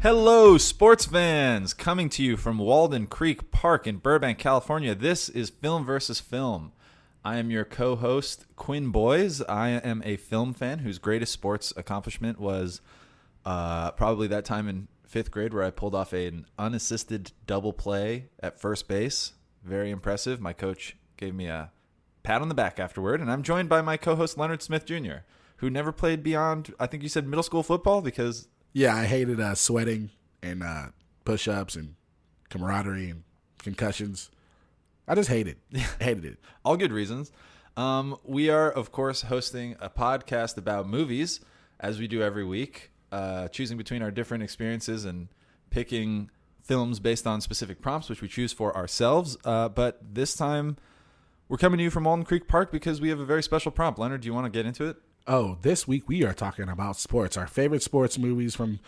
Hello, sports fans! Coming to you from Walden Creek Park in Burbank, California. This is Film vs. Film. I am your co-host, Quinn Boys. I am a film fan whose greatest sports accomplishment was probably that time in 5th grade where I pulled off an unassisted double play at first base. Very impressive. My coach gave me a pat on the back afterward, and I'm joined by my co-host, Leonard Smith Jr., who never played beyond, I think you said middle school football because... Yeah, I hated sweating and push-ups and camaraderie and concussions. I just hated it. All good reasons. We are, of course, hosting a podcast about movies, as we do every week, choosing between our different experiences and picking films based on specific prompts, which we choose for ourselves. But this time, we're coming to you from Walden Creek Park because we have a very special prompt. Leonard, do you want to get into it? Oh, this week we are talking about sports, our favorite sports movies from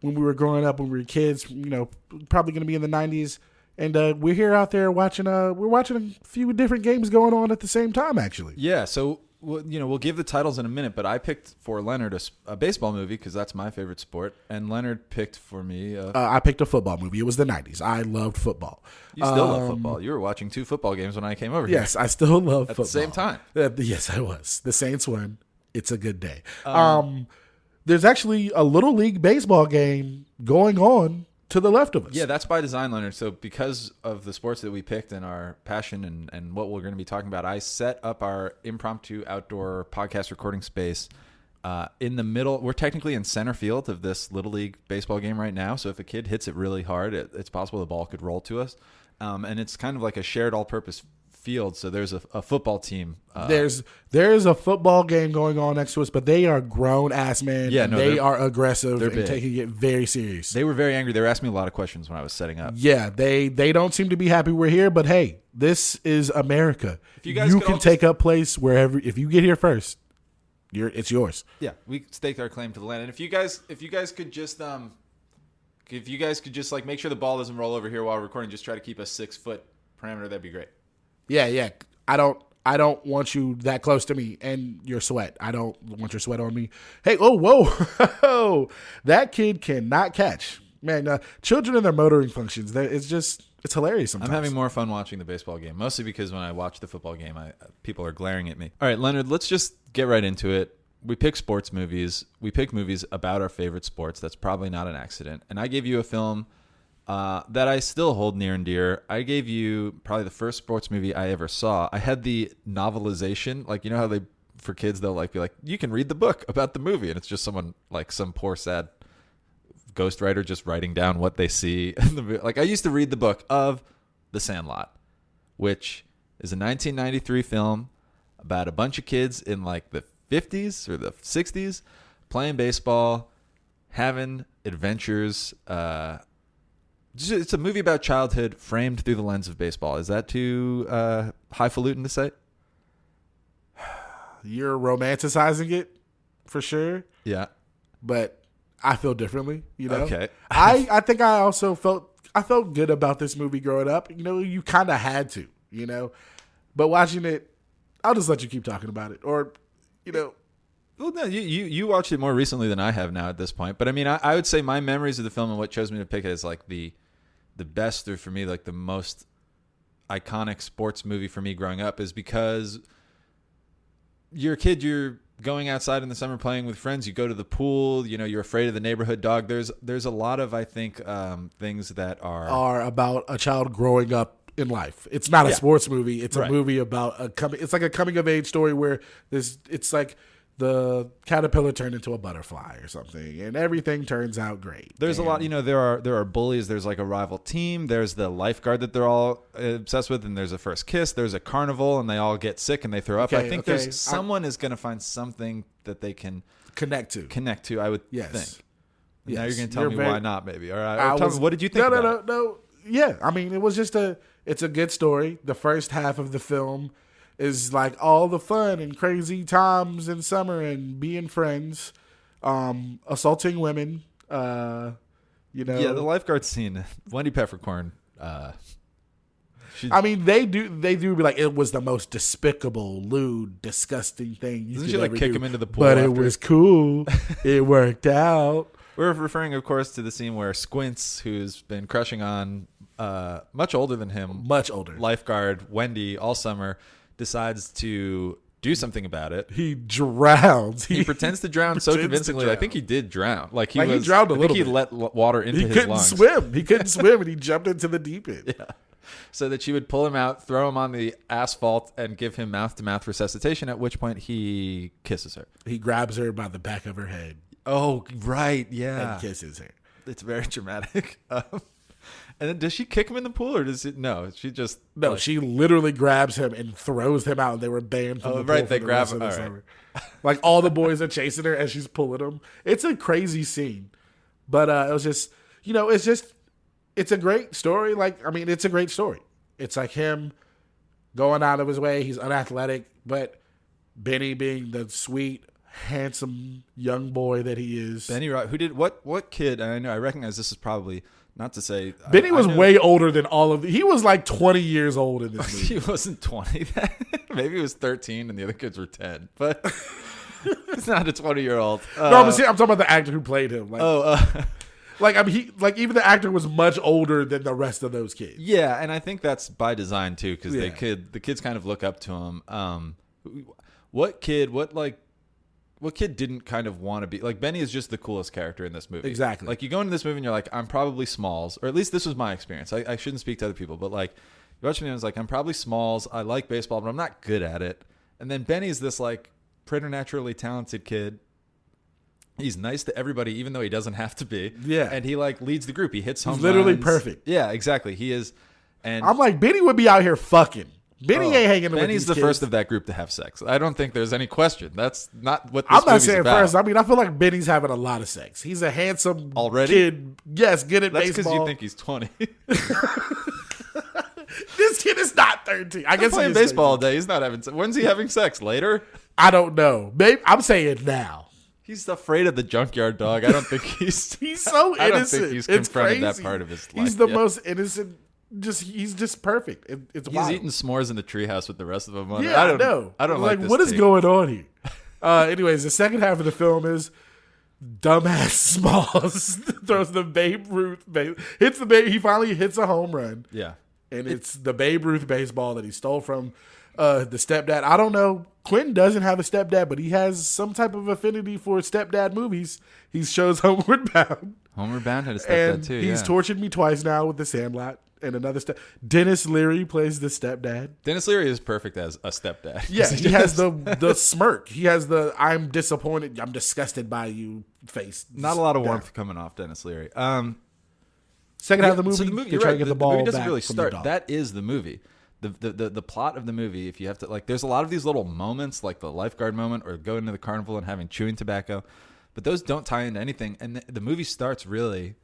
when we were growing up, when we were kids, probably going to be in the 90s. And we're here out there watching we're watching a few different games going on at the same time, actually. Yeah, so we'll give the titles in a minute, but I picked for Leonard a baseball movie because that's my favorite sport, and Leonard picked for me I picked a football movie. It was the 90s. I loved football. You still love football. You were watching 2 football games when I came over here. Yes, I still love football. At the same time. Yes, I was. The Saints won. It's a good day. There's actually a Little League baseball game going on to the left of us. Yeah, that's by design, Leonard. So because of the sports that we picked and our passion and what we're going to be talking about, I set up our impromptu outdoor podcast recording space in the middle. We're technically in center field of this Little League baseball game right now. So if a kid hits it really hard, it's possible the ball could roll to us. And it's kind of like a shared all-purpose field, so there's a football team. There's a football game going on next to us, but they are grown ass men. Yeah, no, they are aggressive and big. taking it very serious. They were very angry. They were asking me a lot of questions when I was setting up. Yeah, they don't seem to be happy we're here, but hey, this is America. If you guys can take up place wherever. If you get here first, it's yours. Yeah, we staked our claim to the land. And if you guys could just like make sure the ball doesn't roll over here while we're recording, just try to keep a 6-foot parameter. That'd be great. Yeah. I don't want you that close to me and your sweat. I don't want your sweat on me. Hey, whoa. That kid cannot catch. Man, children and their motoring functions, it's hilarious sometimes. I'm having more fun watching the baseball game, mostly because when I watch the football game, people are glaring at me. All right, Leonard, let's just get right into it. We pick sports movies. We pick movies about our favorite sports. That's probably not an accident. And I gave you a film that I still hold near and dear. I gave you probably the first sports movie I ever saw. I had the novelization, like, you know how for kids, they'll be like, you can read the book about the movie. And it's just someone, like some poor, sad ghostwriter just writing down what they see. Like, I used to read the book of The Sandlot, which is a 1993 film about a bunch of kids in like the 50s or the 60s playing baseball, having adventures, it's a movie about childhood framed through the lens of baseball. Is that too highfalutin to say? You're romanticizing it, for sure. Yeah. But I feel differently, Okay. I think I also felt good about this movie growing up. You kind of had to, But watching it, I'll just let you keep talking about it. Or, Well, no, you watched it more recently than I have now at this point. But I mean, I would say my memories of the film and what chose me to pick it as like the best, or for me, like the most iconic sports movie for me growing up, is because you're a kid, you're going outside in the summer playing with friends, you go to the pool, you're afraid of the neighborhood dog. There's a lot of, I think, things that are about a child growing up in life. It's not a sports movie. It's a movie about it's like a coming of age story where it's like the caterpillar turned into a butterfly or something, and everything turns out great. There's a lot, there are bullies. There's like a rival team. There's the lifeguard that they're all obsessed with, and there's a first kiss. There's a carnival, and they all get sick and they throw up. I think there's someone is going to find something that they can connect to. I would think. Yes. Now you're going to tell me why not, maybe. All right. Tell me, what did you think? No. Yeah, I mean, it was just it's a good story. The first half of the film is like all the fun and crazy times in summer and being friends, assaulting women, Yeah, the lifeguard scene, Wendy Peppercorn. I mean, they do be like, it was the most despicable, lewd, disgusting thing you Doesn't could she like ever kick do. him into the pool? But after? It was cool. It worked out. We're referring, of course, to the scene where Squints, who's been crushing on much older than him, Much older. lifeguard Wendy all summer, decides to do something about it. He drowns. He pretends to drown so pretends to convincingly. I drown. think he did drown. He drowned a I think little he bit. let water into He his couldn't lungs. swim. He couldn't swim, and he jumped into the deep end. Yeah. So that she would pull him out, throw him on the asphalt, and give him mouth-to-mouth resuscitation, at which point he kisses her. He grabs her by the back of her head Oh, right. Yeah. and kisses her. It's very dramatic. And then does she kick him in the pool, or does it? No, she just No, she literally grabs him and throws him out. And they were banned from the pool. right, they for the grab rest of him. the All right. summer. Like all the boys are chasing her as she's pulling them. It's a crazy scene, but it was just, it's a great story. It's a great story. It's like him going out of his way. He's unathletic, but Benny being the sweet, handsome young boy that he is. Benny, who did what kid? And I know I recognize this is probably not to say Benny was I know way older than all of he was like 20 years old in this movie. he wasn't 20 then. Maybe he was 13 and the other kids were 10. But he's not a 20-year-old. No, I'm talking about the actor who played him. Even the actor was much older than the rest of those kids. Yeah, and I think that's by design too, because the kids kind of look up to him. What kid didn't kind of want to be like Benny is just the coolest character in this movie. Exactly. Like you go into this movie and you're like, I'm probably Smalls, or at least this was my experience. I shouldn't speak to other people, but like you watch me and I was like, I'm probably Smalls. I like baseball, but I'm not good at it. And then Benny's this like preternaturally talented kid. He's nice to everybody, even though he doesn't have to be. Yeah. And he like leads the group. He hits home literally runs. perfect. Yeah, exactly. He is. And I'm like, Benny would be out here fucking. Benny ain't hanging with Benny's these the kids. first of that group to have sex. I don't think there's any question. That's not what this I'm not movie's saying about. first. I feel like Benny's having a lot of sex. He's a handsome Already? kid. Yes, good at That's baseball. because you think he's 20. This kid is not 13. I guess He's playing he is baseball all 13. day. He's not having sex. When's he having sex? Later? I don't know. Maybe I'm saying now. He's afraid of the junkyard dog. I don't think he's... He's so innocent. I don't think he's It's confronted crazy. that part of his life He's the yet. most innocent. He's just perfect. It's He's wild. eating s'mores in the treehouse with the rest of them. Yeah, I don't know. I don't like this what is take. going on here? Anyways, the second half of the film is dumbass Smalls throws the Babe Ruth hits the Babe. He finally hits a home run, Yeah. and it's the Babe Ruth baseball that he stole from the stepdad. I don't know. Quentin doesn't have a stepdad, but he has some type of affinity for stepdad movies. He shows Homeward Bound. Homeward Bound had a stepdad And too, he's yeah. tortured me twice now with the Sandlot and another step. Dennis Leary plays the stepdad. Dennis Leary is perfect as a stepdad. Yeah, he has the smirk. He has the I'm disappointed, I'm disgusted by you face. Not a lot of warmth coming off Dennis Leary. Second half of the movie, So the movie, they you're try right. to get The the ball movie doesn't back really from the start. dog. That is the movie. The plot of the movie, if you have to like, there's a lot of these little moments, like the lifeguard moment or going to the carnival and having chewing tobacco, but those don't tie into anything. And the movie starts really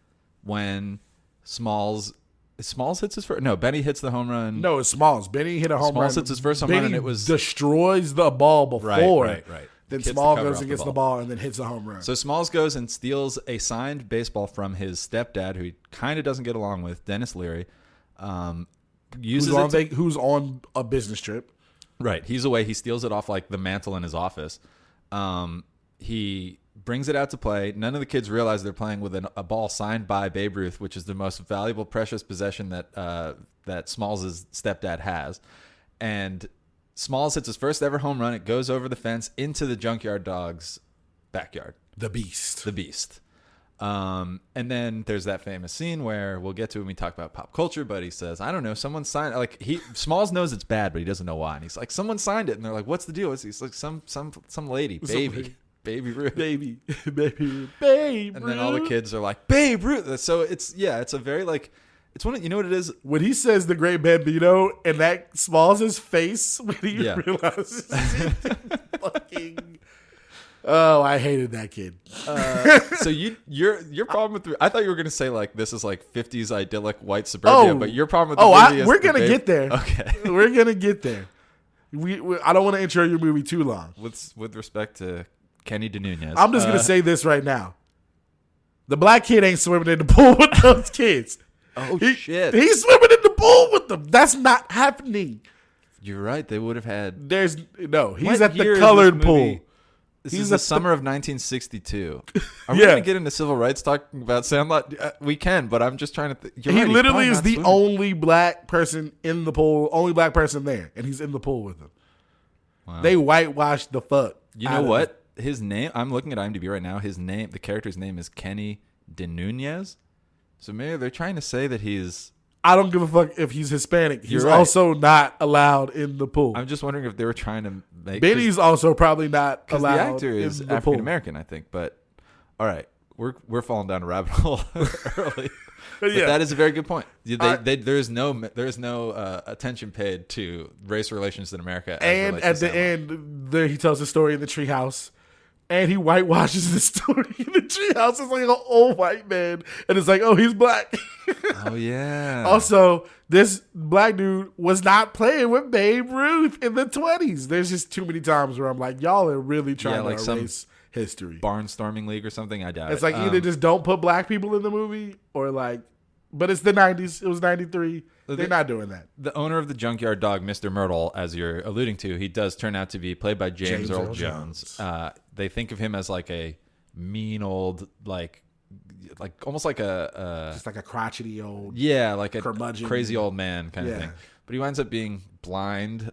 when Smalls hits his first. No, Benny hits the home run. No, it's Smalls. Benny hit a home Smalls run. hits his first home Benny run, and it was destroys the ball before. Right. Then Gets the Small cover goes off and the gets the ball. ball and then hits a home run. So Smalls goes and steals a signed baseball from his stepdad, who he kind of doesn't get along with, Dennis Leary. Who's on a business trip? Right. He's away. He steals it off like the mantle in his office. He brings it out to play. None of the kids realize they're playing with a ball signed by Babe Ruth, which is the most valuable, precious possession that Smalls' stepdad has. And Smalls hits his first ever home run. It goes over the fence into the junkyard dog's backyard. The Beast. The Beast. And then there's that famous scene where we'll get to when we talk about pop culture, but he says, I don't know, someone signed, like Smalls knows it's bad, but he doesn't know why. And he's like, someone signed it. And they're like, what's the deal? He's like, some lady, Baby Ruth. Baby Ruth. And then all the kids are like, Babe Ruth. So it's a very like, it's one of, you know what it is? When he says the great Bambino and that Smalls' face when he Yeah. realizes fucking. Oh, I hated that kid. So your problem with I thought you were gonna say like this is like 50s idyllic white suburbia, but your problem with the movie is we're gonna get there. Okay, We're gonna get there. We I don't want to intro your movie too long. with respect to Kenny DeNunez, I'm just gonna say this right now. The black kid ain't swimming in the pool with those kids. oh He- shit, He's swimming in the pool with them. That's not happening. you're right. They would have had. He's What at year the is colored this movie? pool. This is the summer of 1962. Are we Yeah. going to get into civil rights talking about Sandlot? We can, but I'm just trying to. He literally is the only black person in the pool, only black person there, and he's in the pool with him. Wow. They whitewashed the fuck. You know what? His name. I'm looking at IMDb right now. His name, the character's name, is Kenny De Nunez. So maybe they're trying to say that he's. I don't give a fuck if he's Hispanic. He's right. also not allowed in the pool. I'm just wondering if they were trying to make. Benny's also probably not allowed. The actor is African American, I think. But all right, we're falling down a rabbit hole early. But that is a very good point. There is no attention paid to race relations in America. And at the end, he tells the story in the treehouse. And he whitewashes the story in the treehouse. It's like an old white man. And it's like, oh, he's black. Oh, yeah. Also, this black dude was not playing with Babe Ruth in the 20s. There's just too many times where I'm like, y'all are really trying to erase history. Barnstorming League or something? I doubt it. It's like either just don't put black people in the movie or like, but it's the 90s. It was 93. They're not doing that. The owner of the junkyard dog, Mr. Myrtle, as you're alluding to, he does turn out to be played by James Earl Jones. They think of him as like a mean old, like almost like just like a crotchety old, like a curmudgeon, crazy old man kind of thing. But he winds up being blind.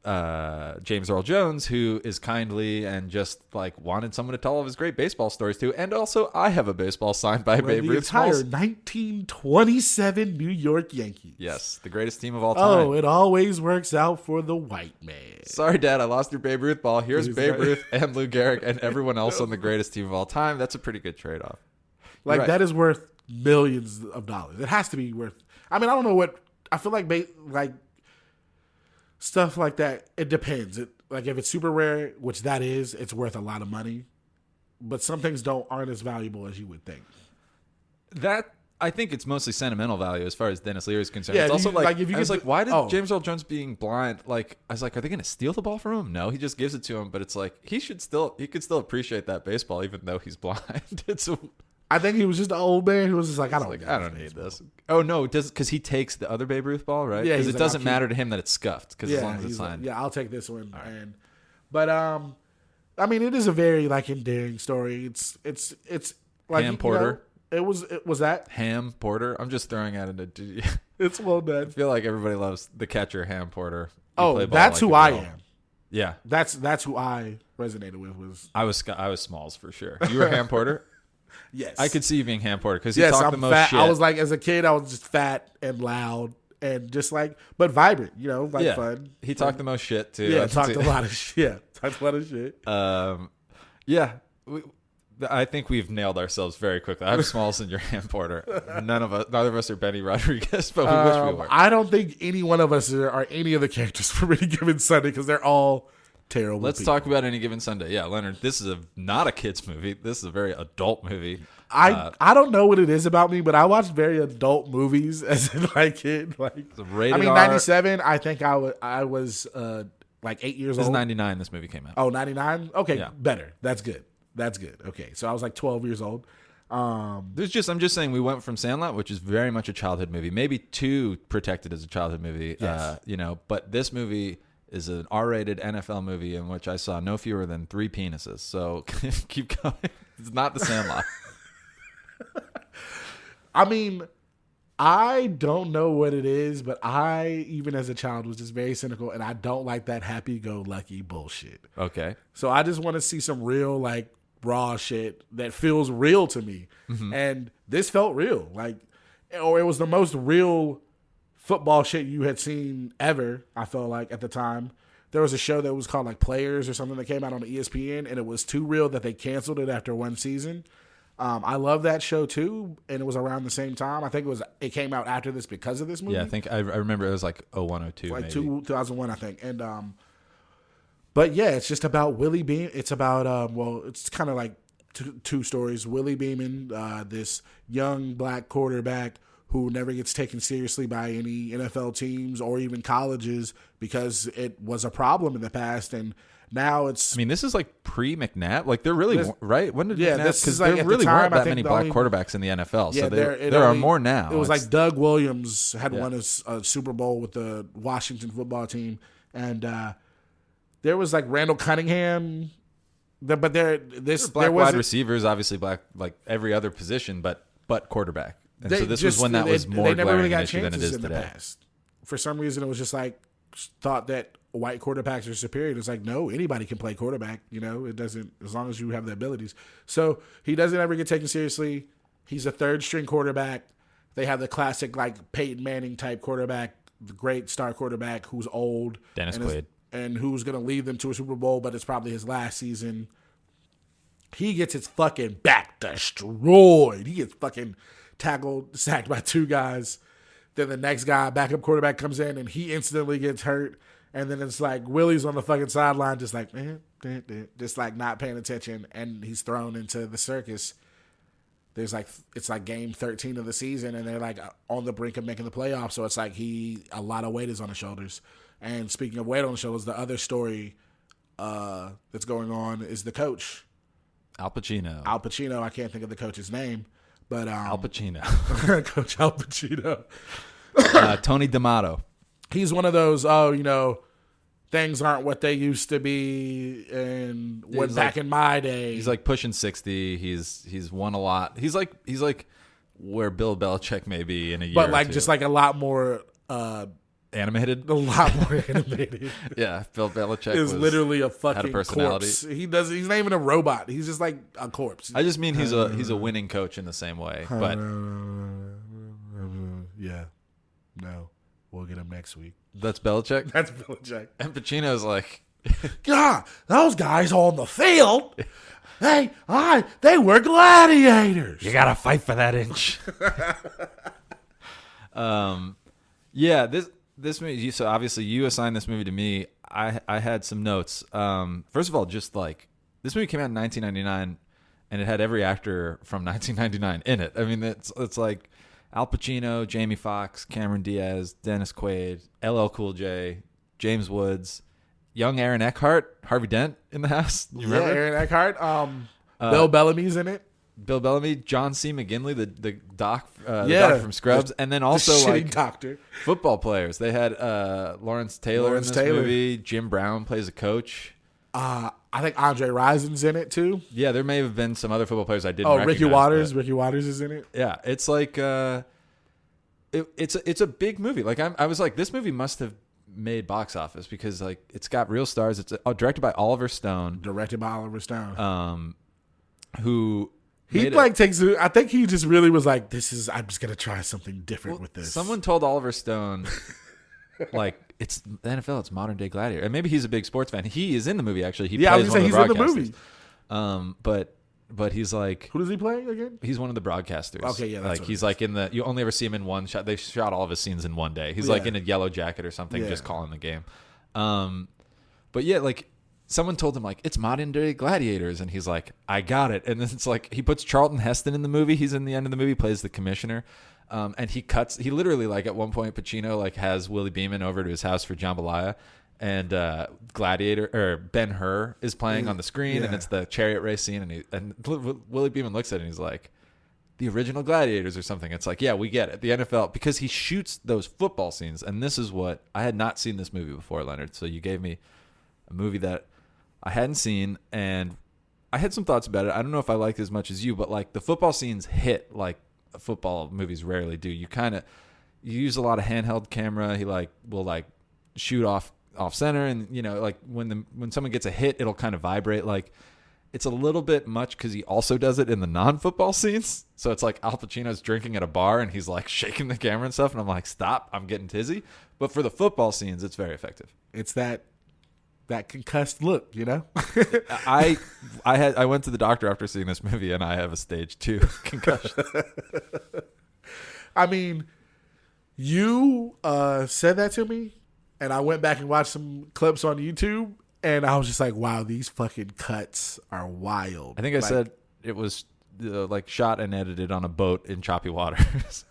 James Earl Jones, who is kindly and just like wanted someone to tell all of his great baseball stories to, and also I have a baseball signed by Babe Ruth. The entire 1927 New York Yankees. Yes, the greatest team of all time. Oh, it always works out for the white man. Sorry, Dad, I lost your Babe Ruth ball. Here's Babe Ruth and Lou Gehrig and everyone else on the greatest team of all time. That's a pretty good trade-off. Like that is worth millions of dollars. It has to be worth. I mean, I don't know what I feel like. Stuff like that, it depends. Like if it's super rare, which that is, it's worth a lot of money. But some things aren't as valuable as you would think. That I think it's mostly sentimental value as far as Dennis Leary is concerned. Yeah, it's also why did oh. James Earl Jones being blind? Like I was like, are they going to steal the ball from him? No, he just gives it to him. But it's like he could still appreciate that baseball even though he's blind. I think he was just an old man who was just like, I don't need this. Oh no, because he takes the other Babe Ruth ball, right? Yeah, because it doesn't matter to him that it's scuffed. Because as long as it's signed, I'll take this one. Right. But I mean, it is a very like endearing story. It's like Ham Porter. It was that Ham Porter. I'm just throwing out into. It's well done. I feel like everybody loves the catcher Ham Porter. That's who I am. Yeah, that's who I resonated with. I was Smalls for sure. You were Ham Porter. Yes, I could see you being Ham Porter because he talked the most fat. shit. I was like, as a kid, I was just fat and loud and just like, but vibrant, fun. He talked the most shit too. Yeah, talked a lot of shit. Yeah, I think we've nailed ourselves very quickly. I'm Smalls and you're Ham Porter. Neither of us are Benny Rodriguez, but we wish we were. I don't think any one of us are any of the characters from Any Given Sunday because they're all terrible. Let's talk about Any Given Sunday. Yeah, Leonard, this is not a kid's movie. This is a very adult movie. I don't know what it is about me, but I watched very adult movies as in like kid. Like rated I mean, R. 97. I think I was like 8 years old. This is 99. This movie came out. Oh, 99? Okay, yeah. Better. That's good. Okay, so I was like 12 years old. I'm just saying we went from Sandlot, which is very much a childhood movie, maybe too protected as a childhood movie. Yes. But this movie is an R-rated NFL movie in which I saw no fewer than 3 penises. So keep going. It's not The Sandlot. I mean, I don't know what it is, but I, even as a child, was just very cynical, and I don't like that happy-go-lucky bullshit. Okay. So I just want to see some real, like, raw shit that feels real to me. Mm-hmm. And this felt real. Like, or it was the most real football shit you had seen ever, I felt like, at the time. There was a show that was called, like, Players or something that came out on ESPN, and it was too real that they canceled it after one season. I love that show too, and it was around the same time. I think it came out after this because of this movie. Yeah, I think I remember it was like 01, 02, like maybe. 2001, I think. And but yeah, it's just about Willie Beeman. It's about it's kind of like two stories. Willie Beeman, this young black quarterback who never gets taken seriously by any NFL teams or even colleges because it was a problem in the past, and now it's. I mean, this is like pre-McNabb. Like they're really right. When did McNabb? Because like there really weren't that many black quarterbacks in the NFL. Yeah, so there are more now. It was like Doug Williams had won a Super Bowl with the Washington football team, and there was like Randall Cunningham But there Black wide wasn't. receivers, obviously black, like every other position, but quarterback. And so this just- was when that was more they never really glaring an got issue than it chances is in the today. past. For some reason, it was just like thought that white quarterbacks are superior. It's like, no, anybody can play quarterback. It doesn't, as long as you have the abilities. So he doesn't ever get taken seriously. He's a third string quarterback. They have the classic like Peyton Manning type quarterback, the great star quarterback who's old, Dennis and Quaid, and who's going to lead them to a Super Bowl, but it's probably his last season. He gets his fucking back destroyed. He gets fucking sacked by two guys. Then the next guy, backup quarterback, comes in and he instantly gets hurt. And then it's like Willie's on the fucking sideline, just like, just like not paying attention. And he's thrown into the circus. It's like game 13 of the season, and they're like on the brink of making the playoffs. So it's like a lot of weight is on his shoulders. And speaking of weight on the shoulders, the other story that's going on is the coach. Al Pacino. I can't think of the coach's name, but Al Pacino. Coach Al Pacino. Tony D'Amato. He's one of those, things aren't what they used to be, and when back in my day. He's like pushing 60. He's won a lot. He's like where Bill Belichick may be in a year. But or two. just like a lot more animated. A lot more animated. Yeah, Bill Belichick is literally a fucking had a personality. corpse. He's not even a robot. He's just like a corpse. I just mean he's a winning coach in the same way. But yeah. No. We'll get him next week. That's Belichick? That's Belichick. And Pacino's like, God, those guys on the field, they were gladiators. you gotta fight for that inch. Yeah, this movie. So obviously you assigned this movie to me. I had some notes. First of all, just like this movie came out in 1999, and it had every actor from 1999 in it. I mean, it's like Al Pacino, Jamie Foxx, Cameron Diaz, Dennis Quaid, LL Cool J, James Woods, young Aaron Eckhart, Harvey Dent in the house. You remember? Yeah, Aaron Eckhart. Bill Bellamy's in it. Bill Bellamy, John C. McGinley, the doc, the doctor from Scrubs, and then also the like doctor. Football players. They had Lawrence Taylor in this movie. Jim Brown plays a coach. I think Andre Rison's in it too. Yeah, there may have been some other football players I didn't recognize. Ricky Waters. Ricky Waters is in it. Yeah, it's like it's a big movie. Like I was like, this movie must have made box office because like it's got real stars. It's directed by Oliver Stone. Who he like takes. I think he just really was like, I'm just gonna try something different with this. Someone told Oliver Stone, like, it's the NFL. It's modern day Gladiator, and maybe he's a big sports fan. He is in the movie actually. He plays one of the he's in the movie. But he's like, who does he play again? He's one of the broadcasters. Okay, yeah, that's like he's like in the. You only ever see him in one shot. They shot all of his scenes in one day. He's like in a yellow jacket or something, just calling the game. But yeah, like someone told him like it's modern day Gladiators, and he's like, I got it. And then it's like he puts Charlton Heston in the movie. He's in the end of the movie, plays the commissioner. And he literally like at one point Pacino like has Willie Beeman over to his house for jambalaya, and Gladiator or Ben-Hur is playing on the screen, and it's the chariot race scene, and Willie Beeman looks at it and he's like, the original Gladiators or something. It's like, yeah, we get it. The NFL, because he shoots those football scenes, and this is what I had not seen this movie before, Leonard. So you gave me a movie that I hadn't seen, and I had some thoughts about it. I don't know if I liked it as much as you, but like the football scenes hit like football movies rarely do. You use a lot of handheld camera. He will shoot off center, and like when someone gets a hit, it'll kind of vibrate. Like it's a little bit much because he also does it in the non-football scenes. So it's like Al Pacino's drinking at a bar and he's like shaking the camera and stuff, and I'm like, stop, I'm getting tizzy. But for the football scenes, it's very effective. It's that concussed look, I went to the doctor after seeing this movie, and I have a stage 2 concussion. I mean, you said that to me, and I went back and watched some clips on YouTube, and I was just like, wow, these fucking cuts are wild. I think I said it was like shot and edited on a boat in choppy waters.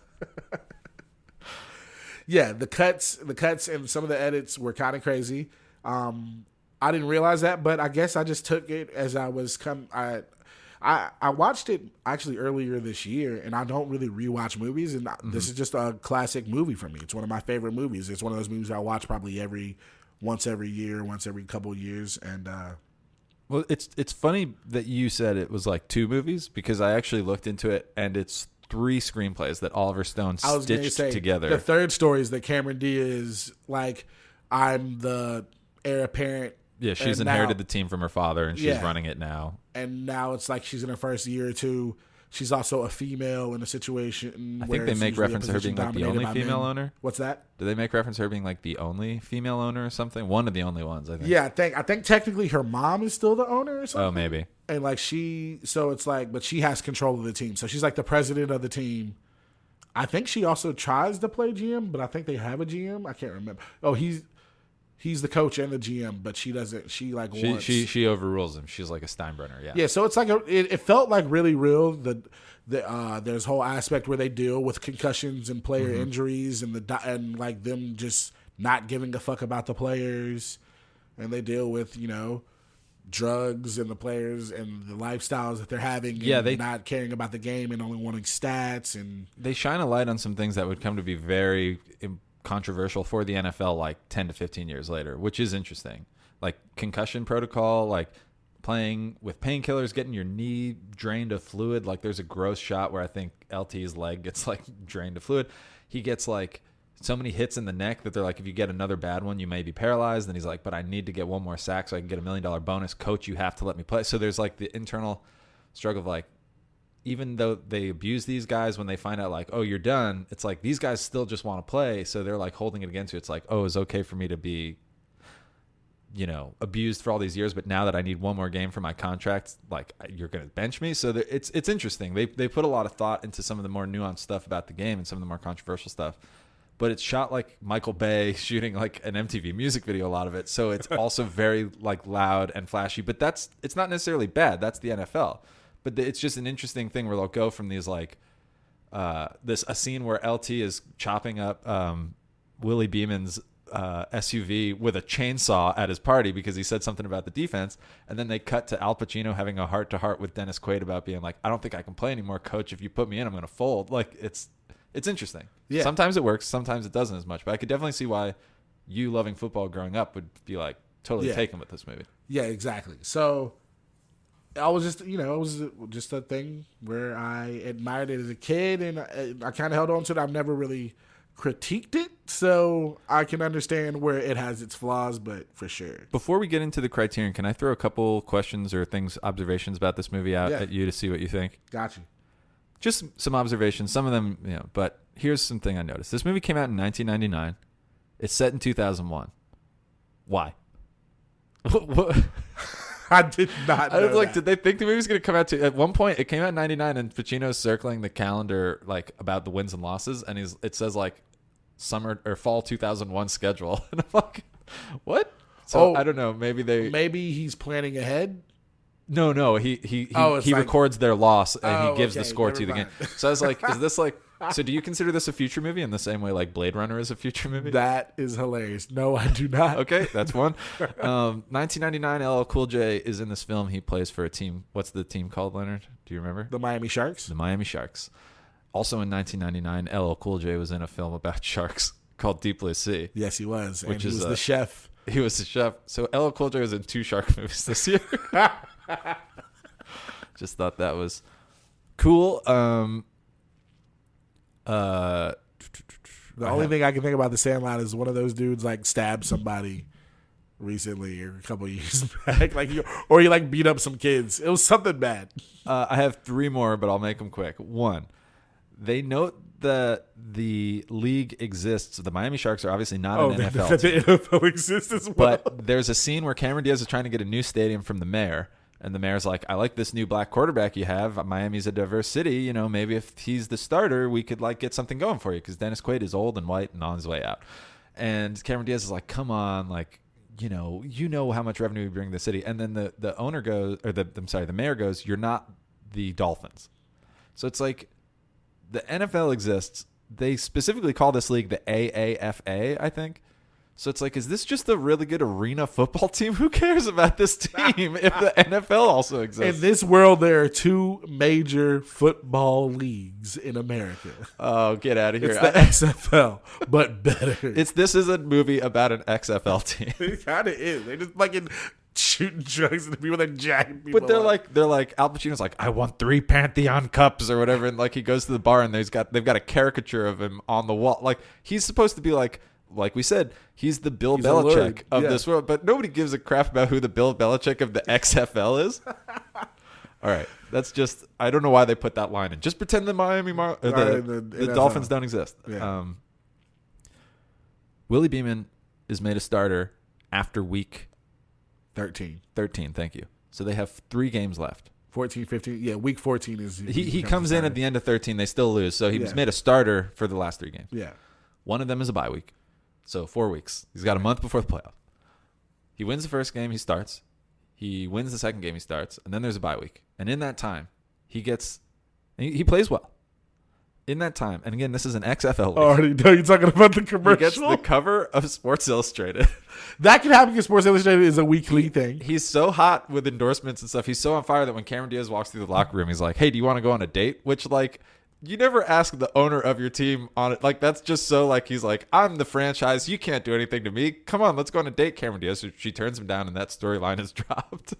Yeah, the cuts and some of the edits were kind of crazy. I didn't realize that, but I guess I just took it as I was I watched it actually earlier this year, and I don't really rewatch movies, and this is just a classic movie for me. It's one of my favorite movies. It's one of those movies I watch probably once every year, once every couple of years, and Well, it's funny that you said it was like 2 movies because I actually looked into it and it's 3 screenplays that Oliver Stone stitched together. The third story is that Cameron Diaz, like, I'm the heir apparent. Yeah, she's inherited the team from her father and she's running it now. And now it's like she's in her first year or two. She's also a female in a situation. I think they make reference to her being like the only female owner. What's that? Do they make reference to her being like the only female owner or something? One of the only ones, I think. Yeah, I think technically her mom is still the owner or something. Oh, maybe. And like so it's like, but she has control of the team. So she's like the president of the team. I think she also tries to play GM, but I think they have a GM. I can't remember. Oh, he's the coach and the GM, but she doesn't. She wants. She overrules him. She's like a Steinbrenner. Yeah. Yeah. So it's like it felt like really real. There's whole aspect where they deal with concussions and player injuries and like them just not giving a fuck about the players, and they deal with drugs and the players and the lifestyles that they're having. Yeah, and not caring about the game and only wanting stats, and they shine a light on some things that would come to be very controversial for the NFL like 10 to 15 years later, which is interesting. Like concussion protocol, like playing with painkillers, getting your knee drained of fluid. Like there's a gross shot where I think LT's leg gets like drained of fluid. He gets like so many hits in the neck that they're like, if you get another bad one, you may be paralyzed. And he's like, but I need to get one more sack so I can get $1 million bonus. Coach, you have to let me play. So there's like the internal struggle of like, even though they abuse these guys when they find out like, oh, you're done, it's like these guys still just want to play. So they're like holding it against you. It's like, oh, it's okay for me to be, abused for all these years. But now that I need one more game for my contract, like you're going to bench me. So it's interesting. They put a lot of thought into some of the more nuanced stuff about the game and some of the more controversial stuff. But it's shot like Michael Bay shooting like an MTV music video, a lot of it. So it's also very like loud and flashy. But it's not necessarily bad. That's the NFL. But it's just an interesting thing where they'll go from these like a scene where LT is chopping up Willie Beeman's SUV with a chainsaw at his party because he said something about the defense, and then they cut to Al Pacino having a heart-to-heart with Dennis Quaid about being like, I don't think I can play anymore, coach. If you put me in, I'm going to fold. Like it's interesting. Yeah. Sometimes it works, sometimes it doesn't as much. But I could definitely see why you loving football growing up would be like totally taken with this movie. Yeah, exactly. So I was just, it was just a thing where I admired it as a kid, and I kind of held on to it. I've never really critiqued it, so I can understand where it has its flaws, but for sure. But before we get into the criterion, can I throw a couple questions or observations about this movie out at you to see what you think? Got you. Just some observations, some of them, but here's something I noticed. This movie came out in 1999. It's set in 2001. Why? What? I did not know I was like, that. did they think the movie was going to come out at one point? It came out in 99, and Pacino's circling the calendar like about the wins and losses, and it says like summer or fall 2001 schedule, and I'm like, what? So I don't know. Maybe he's planning ahead. No, he records their loss and he gives the score to the game. So I was like, is this like? So do you consider this a future movie in the same way like Blade Runner is a future movie? That is hilarious. No, I do not. Okay, that's one. 1999, LL Cool J is in this film. He plays for a team. What's the team called, Leonard? Do you remember? The Miami Sharks. The Miami Sharks. Also in 1999, LL Cool J was in a film about sharks called Deep Blue Sea. Yes, he was. He was the chef. He was the chef. So LL Cool J was in 2 shark movies this year. Just thought that was cool. The only thing I can think about the Sandlot is one of those dudes like stabbed somebody recently or a couple of years back, or he like beat up some kids. It was something bad. I have 3 more, but I'll make them quick. 1, they note that the league exists. The Miami Sharks are obviously not an NFL team. The NFL exists as well. But there's a scene where Cameron Diaz is trying to get a new stadium from the mayor. And the mayor's like, I like this new black quarterback you have. Miami's a diverse city. Maybe if he's the starter, we could like get something going for you because Dennis Quaid is old and white and on his way out. And Cameron Diaz is like, come on, like, you know how much revenue we bring to the city. And then the owner goes, or the mayor goes, you're not the Dolphins. So it's like the NFL exists. They specifically call this league the AAFA, I think. So it's like, is this just a really good arena football team? Who cares about this team if the NFL also exists? In this world, there are 2 major football leagues in America. Oh, get out of here. It's the XFL, but better. This is a movie about an XFL team. It kind of is. They just fucking shooting drugs and people that jacking people. But they're like Al Pacino's like, I won 3 Pantheon cups or whatever, and like he goes to the bar and they've got a caricature of him on the wall. Like he's supposed to be like we said, he's the Bill Belichick of this world, but nobody gives a crap about who the Bill Belichick of the XFL is. All right, that's just, I don't know why they put that line in. Just pretend the the Dolphins don't exist. Yeah. Willie Beeman is made a starter after week 13. 13, thank you. So they have 3 games left. 14, 15. Yeah, week 14 is... He comes in at the end of 13. They still lose. So he was made a starter for the last 3 games. Yeah. One of them is a bye week. So 4 weeks. He's got a month before the playoff. He wins the first game, he starts. He wins the second game, he starts. And then there's a bye week. And in that time, he plays well. In that time, and again, this is an XFL league. I already know you're talking about the commercial. He gets the cover of Sports Illustrated. That can happen because Sports Illustrated is a weekly thing. He's so hot with endorsements and stuff. He's so on fire that when Cameron Diaz walks through the locker room, he's like, hey, do you want to go on a date? Which, like, you never ask the owner of your team on it. Like, that's just so, like, he's like, I'm the franchise. You can't do anything to me. Come on, let's go on a date, Cameron Diaz. So she turns him down, and that storyline is dropped.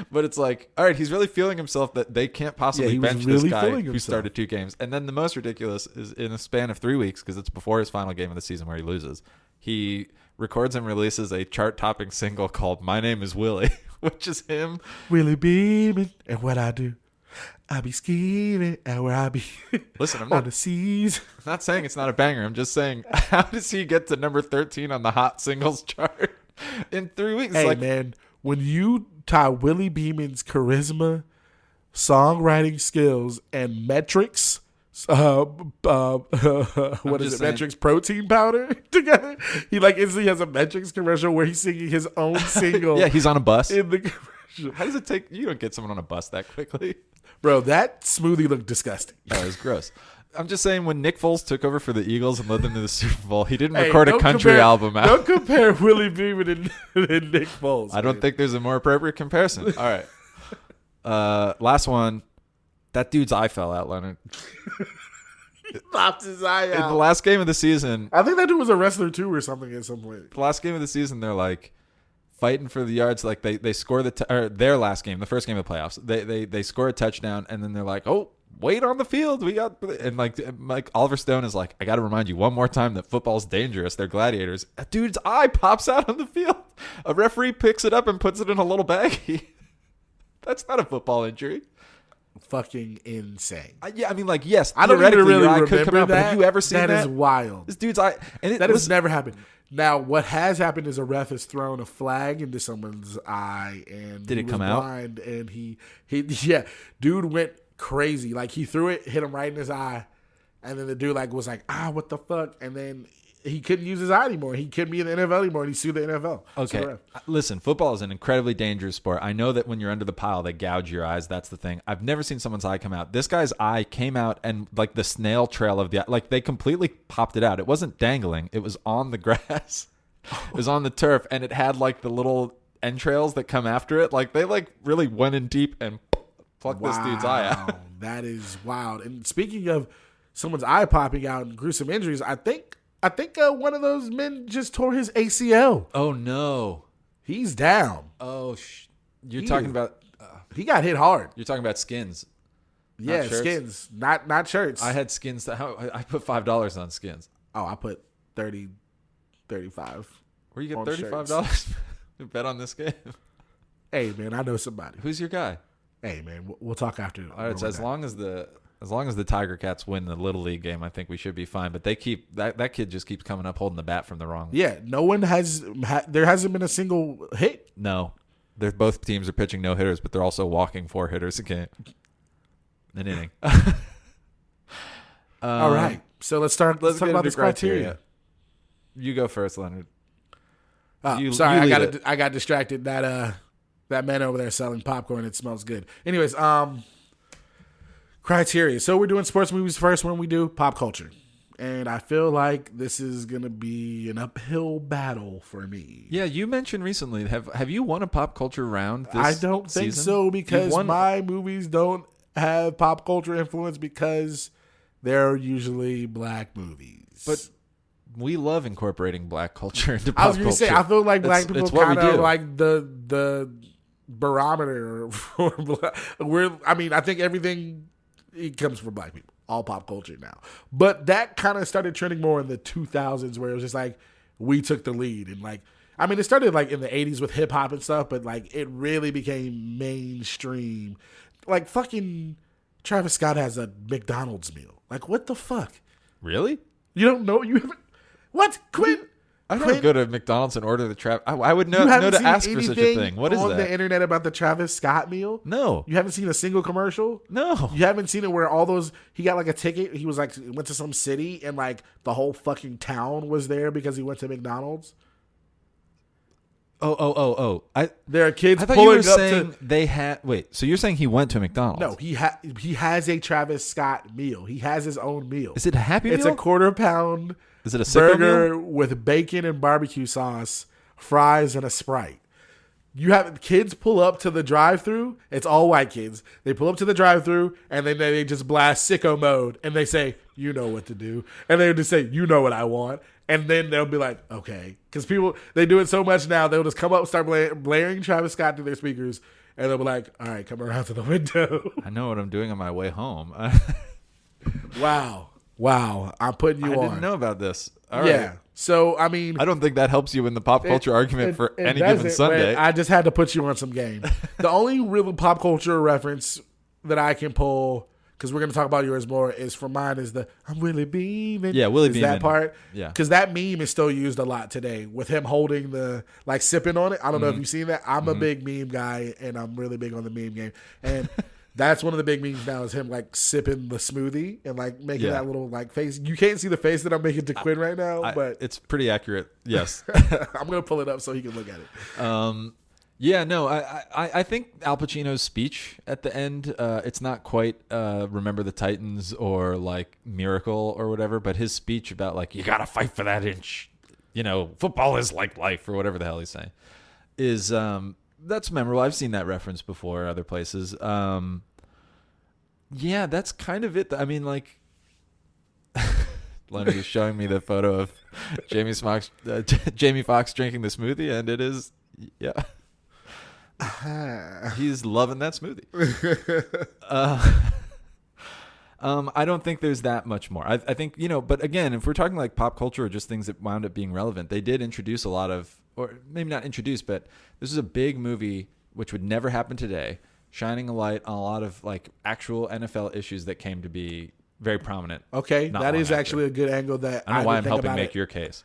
But it's like, all right, he's really feeling himself that they can't possibly bench this guy who started 2 games. And then the most ridiculous is in a span of 3 weeks, because it's before his final game of the season where he loses, he records and releases a chart-topping single called My Name is Willie, which is him. Willie Beeman, and what I do. I be scheming and where I be. Listen, I'm on the seas. I'm not saying it's not a banger. I'm just saying, how does he get to number 13 on the hot singles chart in 3 weeks? Hey, man, when you tie Willie Beeman's charisma, songwriting skills, and metrics, metrics protein powder together, he instantly has a metrics commercial where he's singing his own single. Yeah, he's on a bus. In the commercial. How does it take? You don't get someone on a bus that quickly. Bro, that smoothie looked disgusting. That was gross. I'm just saying, when Nick Foles took over for the Eagles and led them to the Super Bowl, he didn't record a country album out. Don't compare Willie Beeman and Nick Foles. I don't think there's a more appropriate comparison. All right. Last one. That dude's eye fell out, Leonard. He popped his eye out. In the last game of the season. I think that dude was a wrestler too or something at some point. The last game of the season, they're like fighting for the yards. Like they score their last game, the first game of the playoffs. They score a touchdown, and then they're like, oh, wait on the field. We got, and like Oliver Stone is like, I got to remind you one more time that football's dangerous. They're gladiators. A dude's eye pops out on the field. A referee picks it up and puts it in a little baggie. That's not a football injury. Fucking insane. Yeah, I mean, like, yes, I don't even really your eye remember could come out, but have you ever seen that? That is wild. This dude's eye, and that has never happened. Now, what has happened is a ref has thrown a flag into someone's eye, and did it come blind, out? And he, dude went crazy. Like, he threw it, hit him right in his eye, and then the dude was like, what the fuck? And then he couldn't use his eye anymore. He couldn't be in the NFL anymore, and he sued the NFL. Okay, listen, football is an incredibly dangerous sport. I know that when you're under the pile, they gouge your eyes. That's the thing. I've never seen someone's eye come out. This guy's eye came out, and like the snail trail of the eye, like they completely popped it out. It wasn't dangling. It was on the grass. It was on the turf, and it had like the little entrails that come after it. Like they really went in deep and plucked this dude's eye out. That is wild. And speaking of someone's eye popping out and gruesome injuries, I think one of those men just tore his ACL. Oh, no. He's down. Oh, you're talking about... he got hit hard. You're talking about skins. Yeah, skins. Not shirts. I had skins. I put $5 on skins. Oh, I put 30, 35. Where you get $35 to bet on this game? Hey, man, I know somebody. Who's your guy? Hey, man, we'll talk after. All right, so as long as the Tiger Cats win the Little League game, I think we should be fine. But they keep that kid just keeps coming up holding the bat from the wrong. Yeah, no one has. There hasn't been a single hit. No, both teams are pitching no hitters, but they're also walking 4 hitters a game. An inning. All right, so let's talk about this criteria. You go first, Leonard. Sorry, I got distracted. That man over there selling popcorn. It smells good. Anyways, criteria. So we're doing sports movies first when we do pop culture. And I feel like this is going to be an uphill battle for me. Yeah, you mentioned recently. Have you won a pop culture round this I don't think season? so because my movies don't have pop culture influence because they're usually black movies. But we love incorporating black culture into pop culture. I was going to say, I feel like black people kind of like barometer for I think everything it comes from black people, all pop culture now. But that kind of started trending more in the 2000s, where it was just like we took the lead, and like it started like in the 80s with hip hop and stuff, but like it really became mainstream. Like fucking Travis Scott has a McDonald's meal. Like what the fuck? Really? You don't know? You haven't? What? Quinn? I don't go to McDonald's and order the Travis. I would know to ask for such a thing. What is that? On the internet about the Travis Scott meal? No. You haven't seen a single commercial? No. You haven't seen it where all those he got like a ticket. He was like went to some city and like the whole fucking town was there because he went to McDonald's. Oh. There are kids I thought pulling you were up saying they had. Wait, so you're saying he went to McDonald's? No, he has a Travis Scott meal. He has his own meal. Is it a Happy Meal? It's a quarter-pound Is it a burger meal? With bacon and barbecue sauce, fries, and a Sprite. You have kids pull up to the drive-thru. It's all white kids. They pull up to the drive-thru, and then they just blast sicko mode, and they say, "You know what to do," and they just say, "You know what I want." And then they'll be like, okay. Because people, they do it so much now, they'll just come up and start blaring Travis Scott through their speakers. And they'll be like, all right, come around to the window. I know what I'm doing on my way home. Wow. I'm putting you on. I didn't know about this. All yeah. Right. So, I don't think that helps you in the pop culture argument for any given Sunday. I just had to put you on some game. The only real pop culture reference that I can pull, because we're going to talk about yours more, is for mine is the I'm Willie Beamin'. Yeah, Willie Beamin'. That part. Yeah. Because that meme is still used a lot today with him holding the, like sipping on it. I don't know if you've seen that. I'm a big meme guy, and I'm really big on the meme game. And that's one of the big memes now is him like sipping the smoothie and like making that little like face. You can't see the face that I'm making to Quinn right now, but it's pretty accurate. Yes. I'm going to pull it up so he can look at it. Yeah, no, I think Al Pacino's speech at the end, it's not quite Remember the Titans or like Miracle or whatever, but his speech about like, you got to fight for that inch, football is like life or whatever the hell he's saying, is that's memorable. I've seen that reference before other places. Yeah, that's kind of it. I mean, like, Leonard is showing me the photo of Jamie Foxx drinking the smoothie, and it is, yeah. He's loving that smoothie. I don't think there's that much more. I think, but again, if we're talking like pop culture or just things that wound up being relevant, they did introduce a lot of, or maybe not introduce, but this is a big movie which would never happen today, shining a light on a lot of like actual NFL issues that came to be very prominent. Okay, that is actually a good angle that I don't know why I'm helping make your case.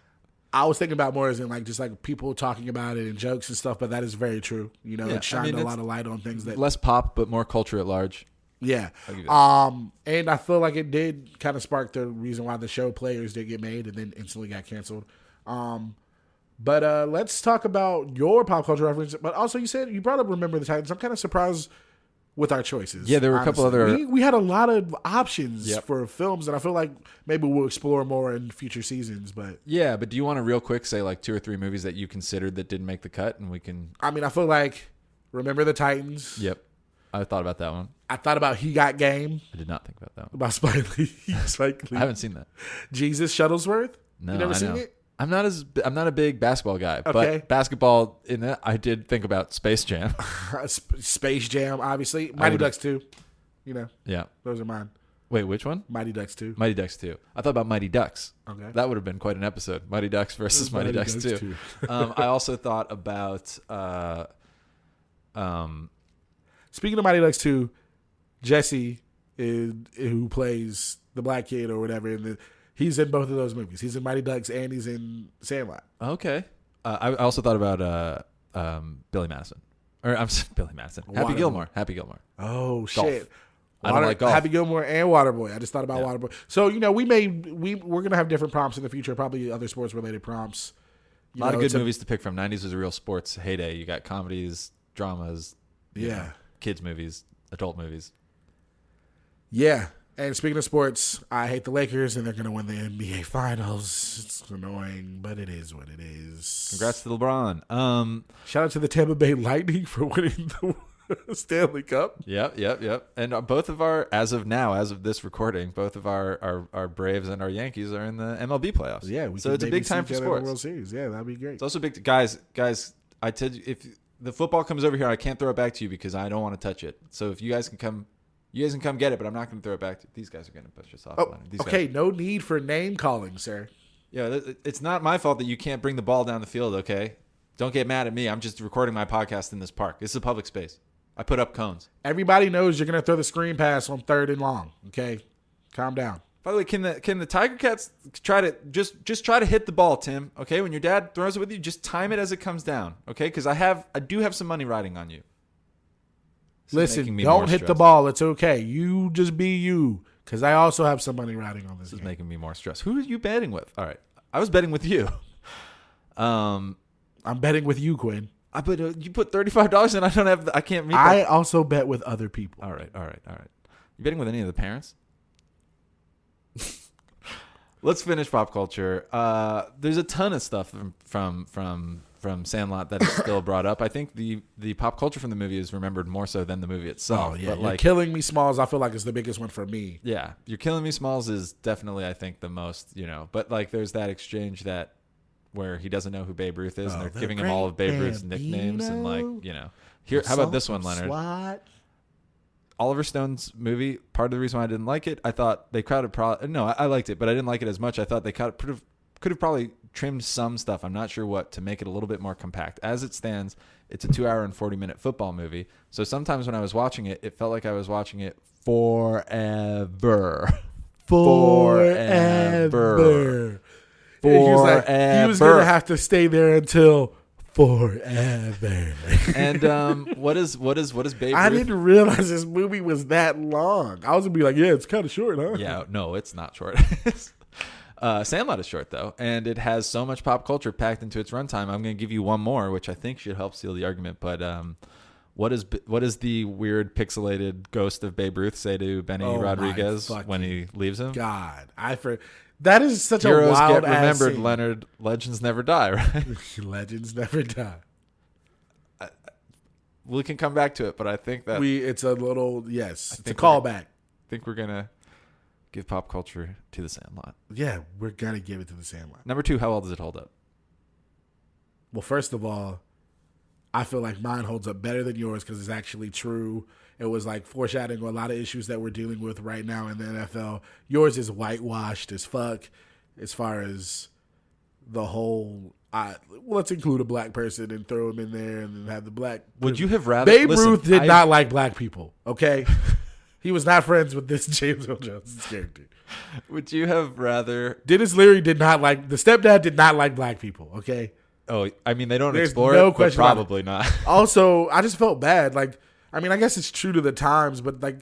I was thinking about more as in like just like people talking about it and jokes and stuff, but that is very true. It shined a lot of light on things that less pop, but more culture at large. Yeah. And I feel like it did kind of spark the reason why the show Players did get made and then instantly got canceled. But let's talk about your pop culture reference. But also, you brought up Remember the Titans. I'm kind of surprised with our choices. Yeah, there were a couple other. We had a lot of options for films, and I feel like maybe we'll explore more in future seasons. But yeah, but do you want to real quick say like 2 or 3 movies that you considered that didn't make the cut, and we can? I feel like Remember the Titans. Yep, I thought about that one. I thought about He Got Game. I did not think about that one. About Spike Lee. I haven't seen that. Jesus Shuttlesworth. No, you never seen it? I'm not a big basketball guy, but basketball in that I did think about Space Jam. Space Jam, obviously. Mighty Ducks 2. Yeah. Those are mine. Wait, which one? Mighty Ducks 2. Mighty Ducks 2. I thought about Mighty Ducks. Okay. That would have been quite an episode. Mighty Ducks versus Mighty Ducks 2. I also thought about speaking of Mighty Ducks 2, Jesse who plays the black kid or whatever he's in both of those movies. He's in Mighty Ducks and he's in Sandlot. Okay. I also thought about Billy Madison. Billy Madison. Happy Gilmore. Oh, golf. Shit. I don't like golf. Happy Gilmore and Waterboy. I just thought about Waterboy. So, we're going to have different prompts in the future, probably other sports-related prompts. A lot of good movies to pick from. 90s was a real sports heyday. You got comedies, dramas, kids movies, adult movies. Yeah. And speaking of sports, I hate the Lakers, and they're going to win the NBA Finals. It's annoying, but it is what it is. Congrats to LeBron. Shout out to the Tampa Bay Lightning for winning the Stanley Cup. Yep. And both of our, as of this recording, both of our Braves and our Yankees are in the MLB playoffs. Yeah, so it's a big time for sports. World Series. Yeah, that'd be great. It's also big. Guys, I tell you, the football comes over here. I can't throw it back to you because I don't want to touch it. So if you guys can come get it, but I'm not going to throw it back to you. These guys are going to push us off. These okay, guys. no need for name calling, sir. Yeah, it's not my fault that you can't bring the ball down the field, okay? Don't get mad at me. I'm just recording my podcast in this park. This is a public space. I put up cones. Everybody knows you're going to throw the screen pass on 3rd and long, okay? Calm down. By the way, can the Tiger Cats try to just try to hit the ball, Tim? Okay, when your dad throws it with you, just time it as it comes down. Okay, because I do have some money riding on you. Listen, don't hit the ball. It's okay. You just be you, because I also have some money riding on this. This is making me more stressed. Who are you betting with? All right, I was betting with you. I'm betting with you, Quinn. You put $35 and I can't meet that. I also bet with other people. All right. You betting with any of the parents? Let's finish pop culture. There's a ton of stuff from Sandlot that is still brought up. I think the pop culture from the movie is remembered more so than the movie itself. Oh yeah, but You're Killing Me, Smalls. I feel like it's the biggest one for me. Yeah, You're Killing Me, Smalls is definitely I think the most. But like there's that exchange where he doesn't know who Babe Ruth is, and they're giving him all of Babe Ruth's nicknames, and here. How about this one, Leonard? SWAT. Oliver Stone's movie, part of the reason why I didn't like it, I thought they could have I liked it, but I didn't like it as much. I thought they could have probably trimmed some stuff. I'm not sure what to make it a little bit more compact. As it stands, it's a 2 hour and 40-minute football movie. So sometimes when I was watching it, it felt like I was watching it forever. Forever. He was going to have to stay there until forever. And what is Babe Ruth? I didn't realize this movie was that long. I was gonna be like, yeah, it's kind of short, huh? Yeah, no, it's not short. Sandlot is short though, and it has so much pop culture packed into its runtime. I'm gonna give you one more, which I think should help seal the argument. But what does the weird pixelated ghost of Babe Ruth say to Benny Rodriguez when he leaves him? God, that is such Heroes a wild get remembered, scene. Leonard. Legends never die, right? Legends never die. We can come back to it, but I think that it's a little it's a callback. I think we're gonna give pop culture to the Sandlot. Yeah, we're gonna give it to the Sandlot. Number 2, how well does it hold up? Well, first of all, I feel like mine holds up better than yours because it's actually true. It was like foreshadowing a lot of issues that we're dealing with right now in the NFL. Yours is whitewashed as fuck as far as the whole. Let's include a black person and throw him in there and then have the black. Would you have rather? Babe Ruth did not like black people, okay? He was not friends with this James Earl Jones character. Would you have rather? Dennis Leary did not like, the stepdad did not like black people, okay? Oh, I mean, they don't There's explore no it, question but probably not. Also, I just felt bad. Like, I mean, I guess it's true to the times, but like,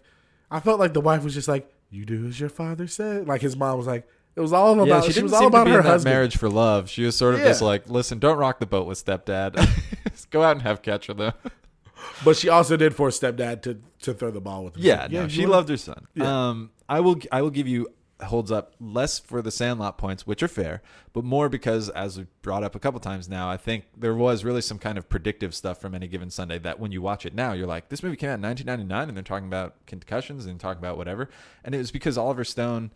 I felt like the wife was just like, "You do as your father said." Like his mom was like, it was all about. Yeah, she didn't was seem all about to be her in that husband. marriage for love. She was sort of just like, "Listen, don't rock the boat with stepdad. Just go out and have catch with him." But she also did force stepdad to throw the ball with him. Yeah, no, she loved her son. Yeah. I will give you holds up less for the Sandlot points, which are fair, but more because, as we brought up a couple times now, I think there was really some kind of predictive stuff from Any Given Sunday that when you watch it now, you're like, this movie came out in 1999 and they're talking about concussions and talking about whatever. And it was because Oliver Stone,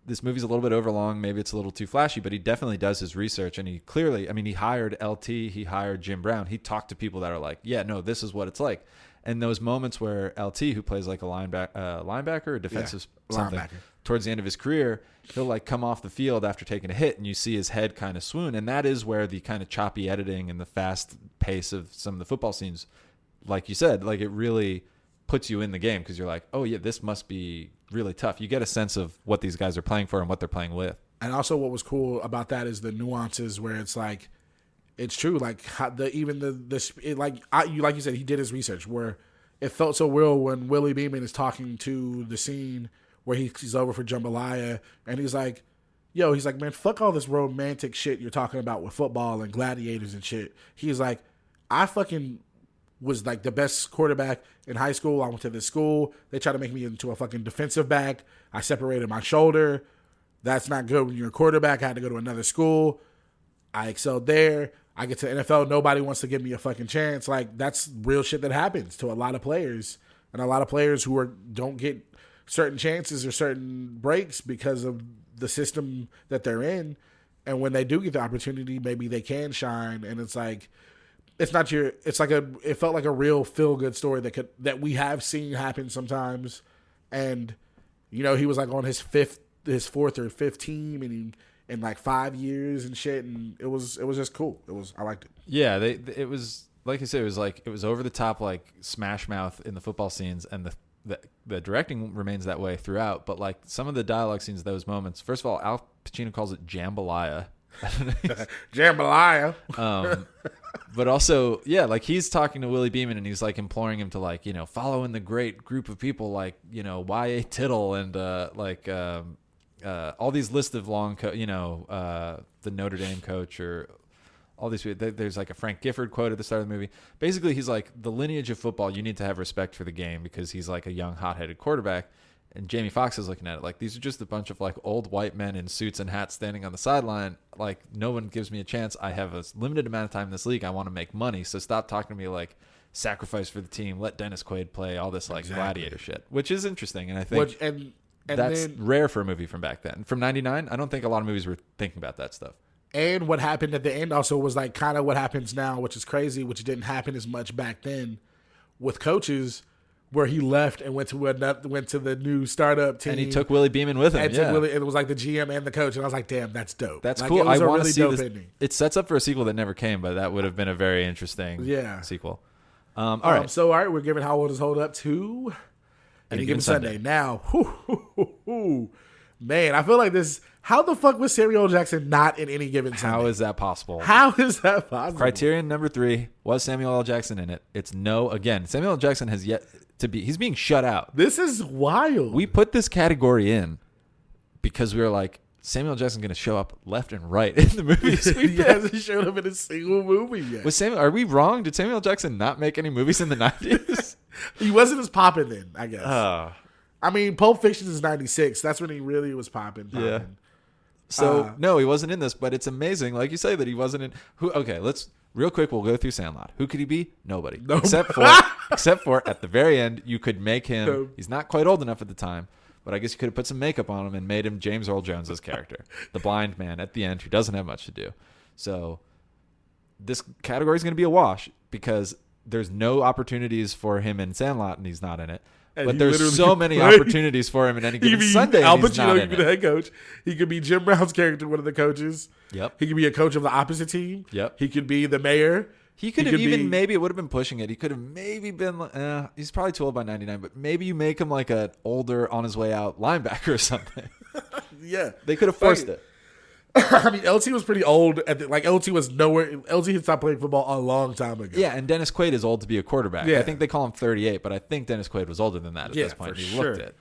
this movie's a little bit overlong, maybe it's a little too flashy, but he definitely does his research, and he clearly, I mean, he hired LT, he hired Jim Brown, he talked to people that are like, yeah, no, this is what it's like. And those moments where LT, who plays like a linebacker or defensive something, linebacker, towards the end of his career, he'll like come off the field after taking a hit, and you see his head kind of swoon. And that is where the kind of choppy editing and the fast pace of some of the football scenes, like you said, like it really puts you in the game because you're like, oh yeah, this must be really tough. You get a sense of what these guys are playing for and what they're playing with. And also, what was cool about that is the nuances where it's like, it's true. Like how like you said, he did his research where it felt so real when Willie Beeman is talking to the scene where he's over for jambalaya, and he's like, man, fuck all this romantic shit you're talking about with football and gladiators and shit. He's like, I fucking was like the best quarterback in high school. I went to this school. They tried to make me into a fucking defensive back. I separated my shoulder. That's not good when you're a quarterback. I had to go to another school. I excelled there. I get to the NFL. Nobody wants to give me a fucking chance. Like, that's real shit that happens to a lot of players. And a lot of players who don't get certain chances or certain breaks because of the system that they're in. And when they do get the opportunity, maybe they can shine. And it's like, it's not your. It's like it felt like a real feel good story that we have seen happen sometimes, and he was like on his fourth or fifth team, and in like 5 years and shit, and it was just cool. I liked it. Yeah, it was like you said, it was over the top, like Smash Mouth in the football scenes, and the directing remains that way throughout. But like some of the dialogue scenes, those moments. First of all, Al Pacino calls it jambalaya. Jambalaya. But also, yeah, like he's talking to Willie Beeman and he's like imploring him to like, follow in the great group of people like, Y.A. Tittle and all these lists of long, the Notre Dame coach or all these people. There's like a Frank Gifford quote at the start of the movie. Basically, he's like, the lineage of football, you need to have respect for the game because he's like a young, hot-headed quarterback. And Jamie Foxx is looking at it like, these are just a bunch of like old white men in suits and hats standing on the sideline. Like, no one gives me a chance. I have a limited amount of time in this league. I want to make money. So stop talking to me like sacrifice for the team. Let Dennis Quaid play all this like gladiator shit, which is interesting. And I think and that's rare for a movie from back then. From 99, I don't think a lot of movies were thinking about that stuff. And what happened at the end also was like kind of what happens now, which is crazy, which didn't happen as much back then with coaches, where he left and went to the new startup team. And he took Willie Beeman with him. And it was like the GM and the coach. And I was like, damn, that's dope. That's like, cool. I want to really see dope this. Ending. It sets up for a sequel that never came, but that would have been a very interesting sequel. All right. So, all right, we're giving How Old Is Hold Up to Any Given Sunday. Now, man, I feel like this. How the fuck was Samuel L. Jackson not in Any Given Sunday? How is that possible? How is that possible? Criterion number 3, was Samuel L. Jackson in it? It's no. Again, Samuel L. Jackson has yet to be. He's being shut out. This is wild. We put this category in because we were like, Samuel L. Jackson's going to show up left and right in the movies. He hasn't showed up in a single movie yet. Are we wrong? Did Samuel L. Jackson not make any movies in the 90s? He wasn't as popping then, I guess. I mean, Pulp Fiction is 96. That's when he really was popping. Yeah. So, no, he wasn't in this, but it's amazing, like you say, that he wasn't in. Okay, let's real quick. We'll go through Sandlot. Who could he be? Nobody. Except for at the very end, you could make him. No. He's not quite old enough at the time, but I guess you could have put some makeup on him and made him James Earl Jones's character, the blind man at the end who doesn't have much to do. So, this category is going to be a wash because there's no opportunities for him in Sandlot, and he's not in it. But there's so many opportunities for him in Any Given Sunday. Al Pacino could be the head coach. He could be Jim Brown's character, one of the coaches. Yep. He could be a coach of the opposite team. Yep. He could be the mayor. He could have even maybe it would have been pushing it. He could have maybe been. He's probably too old by 99, but maybe you make him like an older, on his way out linebacker or something. Yeah, they could have forced it. I mean, LT was pretty old. LT was nowhere. LT had stopped playing football a long time ago. Yeah, and Dennis Quaid is old to be a quarterback. Yeah. I think they call him 38, but I think Dennis Quaid was older than that at this point. He looked it.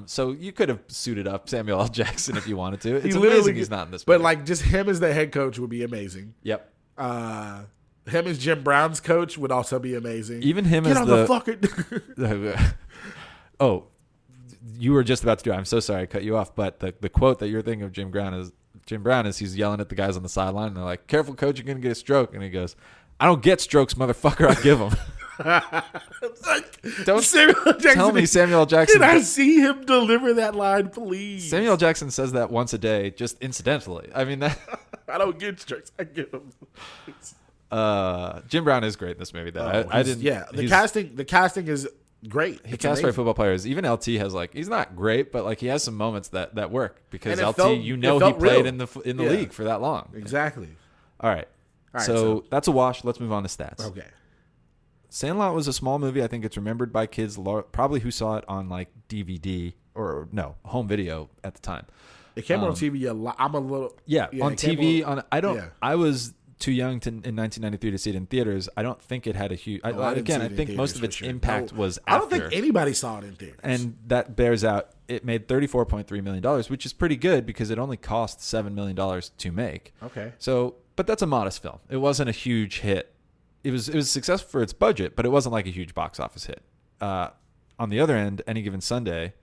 So you could have suited up Samuel L. Jackson if you wanted to. It's amazing he's not in this movie. But like just him as the head coach would be amazing. Yep. Him as Jim Brown's coach would also be amazing. Even him as the fucking. Oh, you were just about to do it. I'm so sorry I cut you off, but the quote that you're thinking of Jim Brown is he's yelling at the guys on the sideline, and they're like, "Careful, coach, you're gonna get a stroke." And he goes, "I don't get strokes, motherfucker. I give them." Don't tell me Samuel L. Jackson. Can I see him deliver that line, please? Samuel L. Jackson says that once a day, just incidentally. I mean, that I don't get strokes. I give them. Jim Brown is great in this movie, though. I didn't. Yeah, the casting is great. He cast right football players. Even LT has he's not great, but like he has some moments that work because LT, he played real. in the league for that long. Exactly. All right. So that's a wash. Let's move on to stats. Okay. Sandlot was a small movie. I think it's remembered by kids probably who saw it on like DVD or home video at the time. It came on TV a lot. I'm a little on TV. I was too young in 1993 to see it in theaters. I don't think it had a huge. I think most of its impact was after. I don't think anybody saw it in theaters. And that bears out. It made $34.3 million, which is pretty good because it only cost $7 million to make. Okay. So, but that's a modest film. It wasn't a huge hit. It was successful for its budget, but it wasn't like a huge box office hit. On the other end, Any Given Sunday,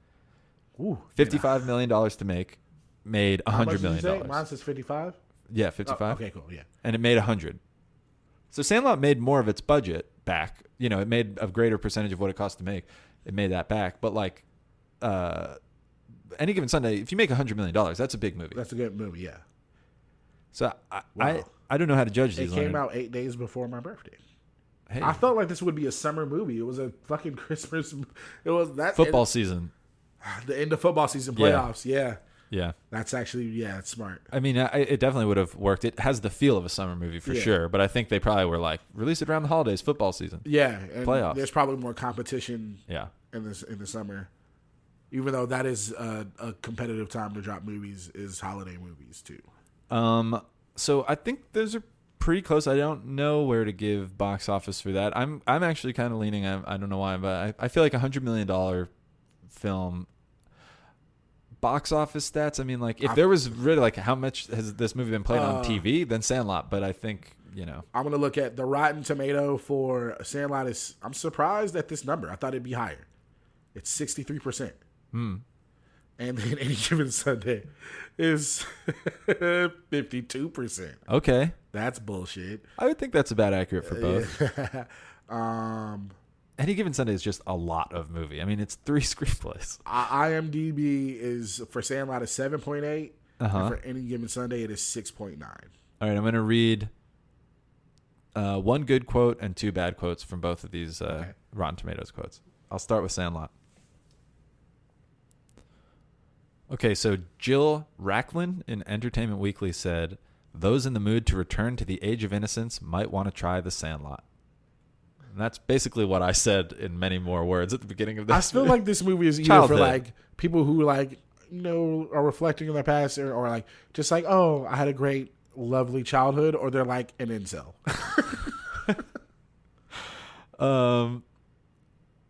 $55 million to make, made $100 million. Mine says 55. Yeah, 55. Oh, okay, cool. Yeah, and it made 100. So Sandlot made more of its budget back. It made a greater percentage of what it cost to make. It made that back. But like, Any Given Sunday, if you make $100 million, that's a big movie. That's a good movie. Yeah. So I don't know how to judge these. It came out 8 days before my birthday. Hey, I felt like this would be a summer movie. It was a fucking Christmas. It was that football season. the end of football season Yeah. playoffs. Yeah. Yeah. That's actually, it's smart. I mean, it definitely would have worked. It has the feel of a summer movie for sure, but I think they probably were like, release it around the holidays, football season. Yeah, and Playoffs. there's probably more competition Yeah. in the summer. Even though that is a competitive time to drop movies, is holiday movies too. So I think those are pretty close. I don't know where to give box office for that. I'm actually kind of leaning. I don't know why, but I feel like $100 million film. Box office stats. I mean, like if there was really like how much has this movie been played on TV, then Sandlot. But I think I'm gonna look at the Rotten Tomato for Sandlot. I'm surprised at this number. I thought it'd be higher. It's 63%. And then Any Given Sunday is 52%. Okay, that's bullshit. I would think that's about accurate for both. Any Given Sunday is just a lot of movie. I mean, it's 3 screenplays. IMDb is for Sandlot is 7.8. And for Any Given Sunday, it is 6.9. All right, I'm going to read 1 good quote and 2 bad quotes from both of these Rotten Tomatoes quotes. I'll start with Sandlot. Okay, so Jill Racklin in Entertainment Weekly said, "Those in the mood to return to the age of innocence might want to try The Sandlot." And that's basically what I said in many more words at the beginning of this. I feel like this movie is either Childhood. for like people who like are reflecting on their past or like just like, oh, I had a great lovely childhood, or they're like an incel.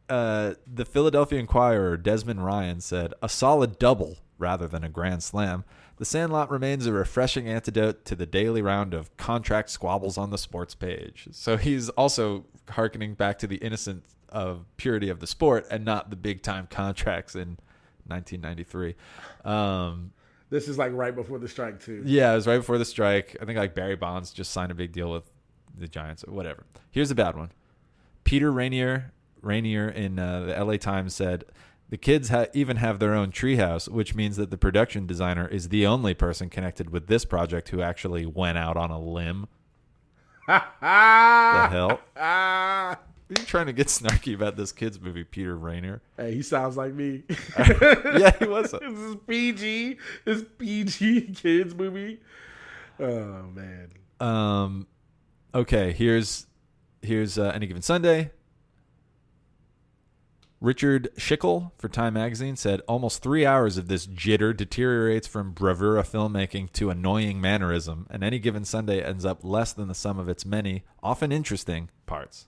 The Philadelphia Inquirer, Desmond Ryan, said, "A solid double rather than a grand slam. The Sandlot remains a refreshing antidote to the daily round of contract squabbles on the sports page." So he's also hearkening back to the innocent of purity of the sport and not the big time contracts in 1993. This is like right before the strike too. Yeah, it was right before the strike. I think like Barry Bonds just signed a big deal with the Giants or whatever. Here's a bad one. Peter Rainier in the LA Times said, "The kids even have their own treehouse, which means that the production designer is the only person connected with this project who actually went out on a limb." The hell? Are you trying to get snarky about this kid's movie, Peter Rainier? Hey, he sounds like me. Yeah, he was. This is PG. This PG kids movie. Oh man. Okay, here's Any Given Sunday. Richard Schickel for Time Magazine said, "Almost 3 hours of this jitter deteriorates from bravura filmmaking to annoying mannerism, and Any Given Sunday ends up less than the sum of its many, often interesting, parts."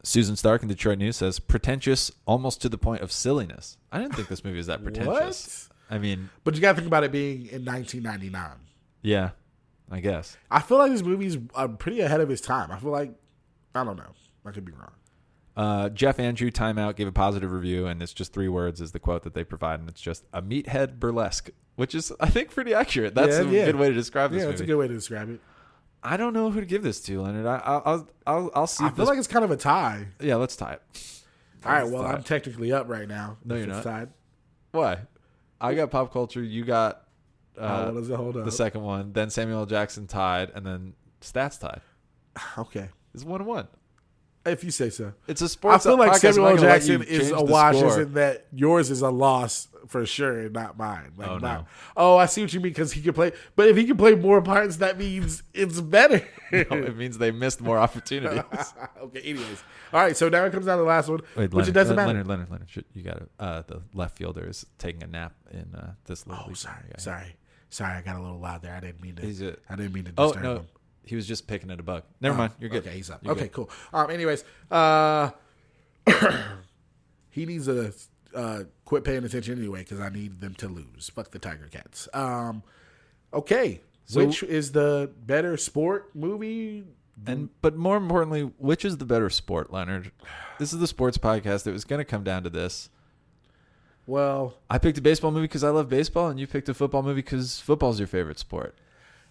Susan Stark in Detroit News says, "Pretentious almost to the point of silliness." I didn't think this movie was that pretentious. What? I mean, but you got to think about it being in 1999. Yeah, I guess. I feel like this movie's pretty ahead of its time. I feel like, I don't know. I could be wrong. Jeff Andrew, Time Out, gave a positive review, and it's just 3 words is the quote that they provide, and it's just a meathead burlesque, which is, I think, pretty accurate. That's a good way to describe this movie. Yeah, that's a good way to describe it. I don't know who to give this to, Leonard. I'll see. I feel like it's kind of a tie. Yeah, let's tie it. All right, well, I'm technically up right now. No, you're not. Tied. Why? I got pop culture. You got what does it hold up? the second one. Then Samuel L. Jackson tied, and then stats tied. Okay. It's 1-1. If you say so. It's a sports. I feel like podcast. Samuel L. Jackson Jackson is a wash, as in that yours is a loss for sure, and not mine. Like, oh, no. Oh, I see what you mean, because he can play. But if he can play more parts, that means it's better. No, it means they missed more opportunities. Okay, anyways. All right, so now it comes down to the last one, Wait, which Leonard, it doesn't matter. Leonard, you got it. The left fielder is taking a nap in this little league. Sorry, I got a little loud there. I didn't mean to disturb no, him. He was just picking at a bug. Never mind. You're good. Okay, he's up. You're okay, good. cool. Anyways, he needs to quit paying attention anyway, because I need them to lose. Fuck the Tiger Cats. Okay, so, which is the better sport movie? But more importantly, which is the better sport, Leonard? This is the sports podcast. It was going to come down to this. Well, I picked a baseball movie because I love baseball, and you picked a football movie because football's your favorite sport.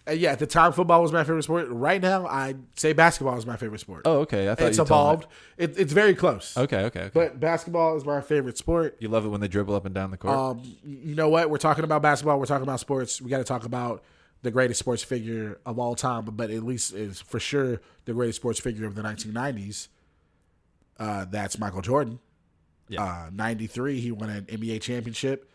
Yeah, at the time, football was my favorite sport. Right now, I'd say basketball is my favorite sport. Oh, okay. I thought it's evolved. It's very close. Okay. But basketball is my favorite sport. You love it when they dribble up and down the court? You know what? We're talking about basketball. We're talking about sports. We got to talk about the greatest sports figure of all time, but at least is for sure the greatest sports figure of the 1990s. That's Michael Jordan. Yeah. 93, he won an NBA championship.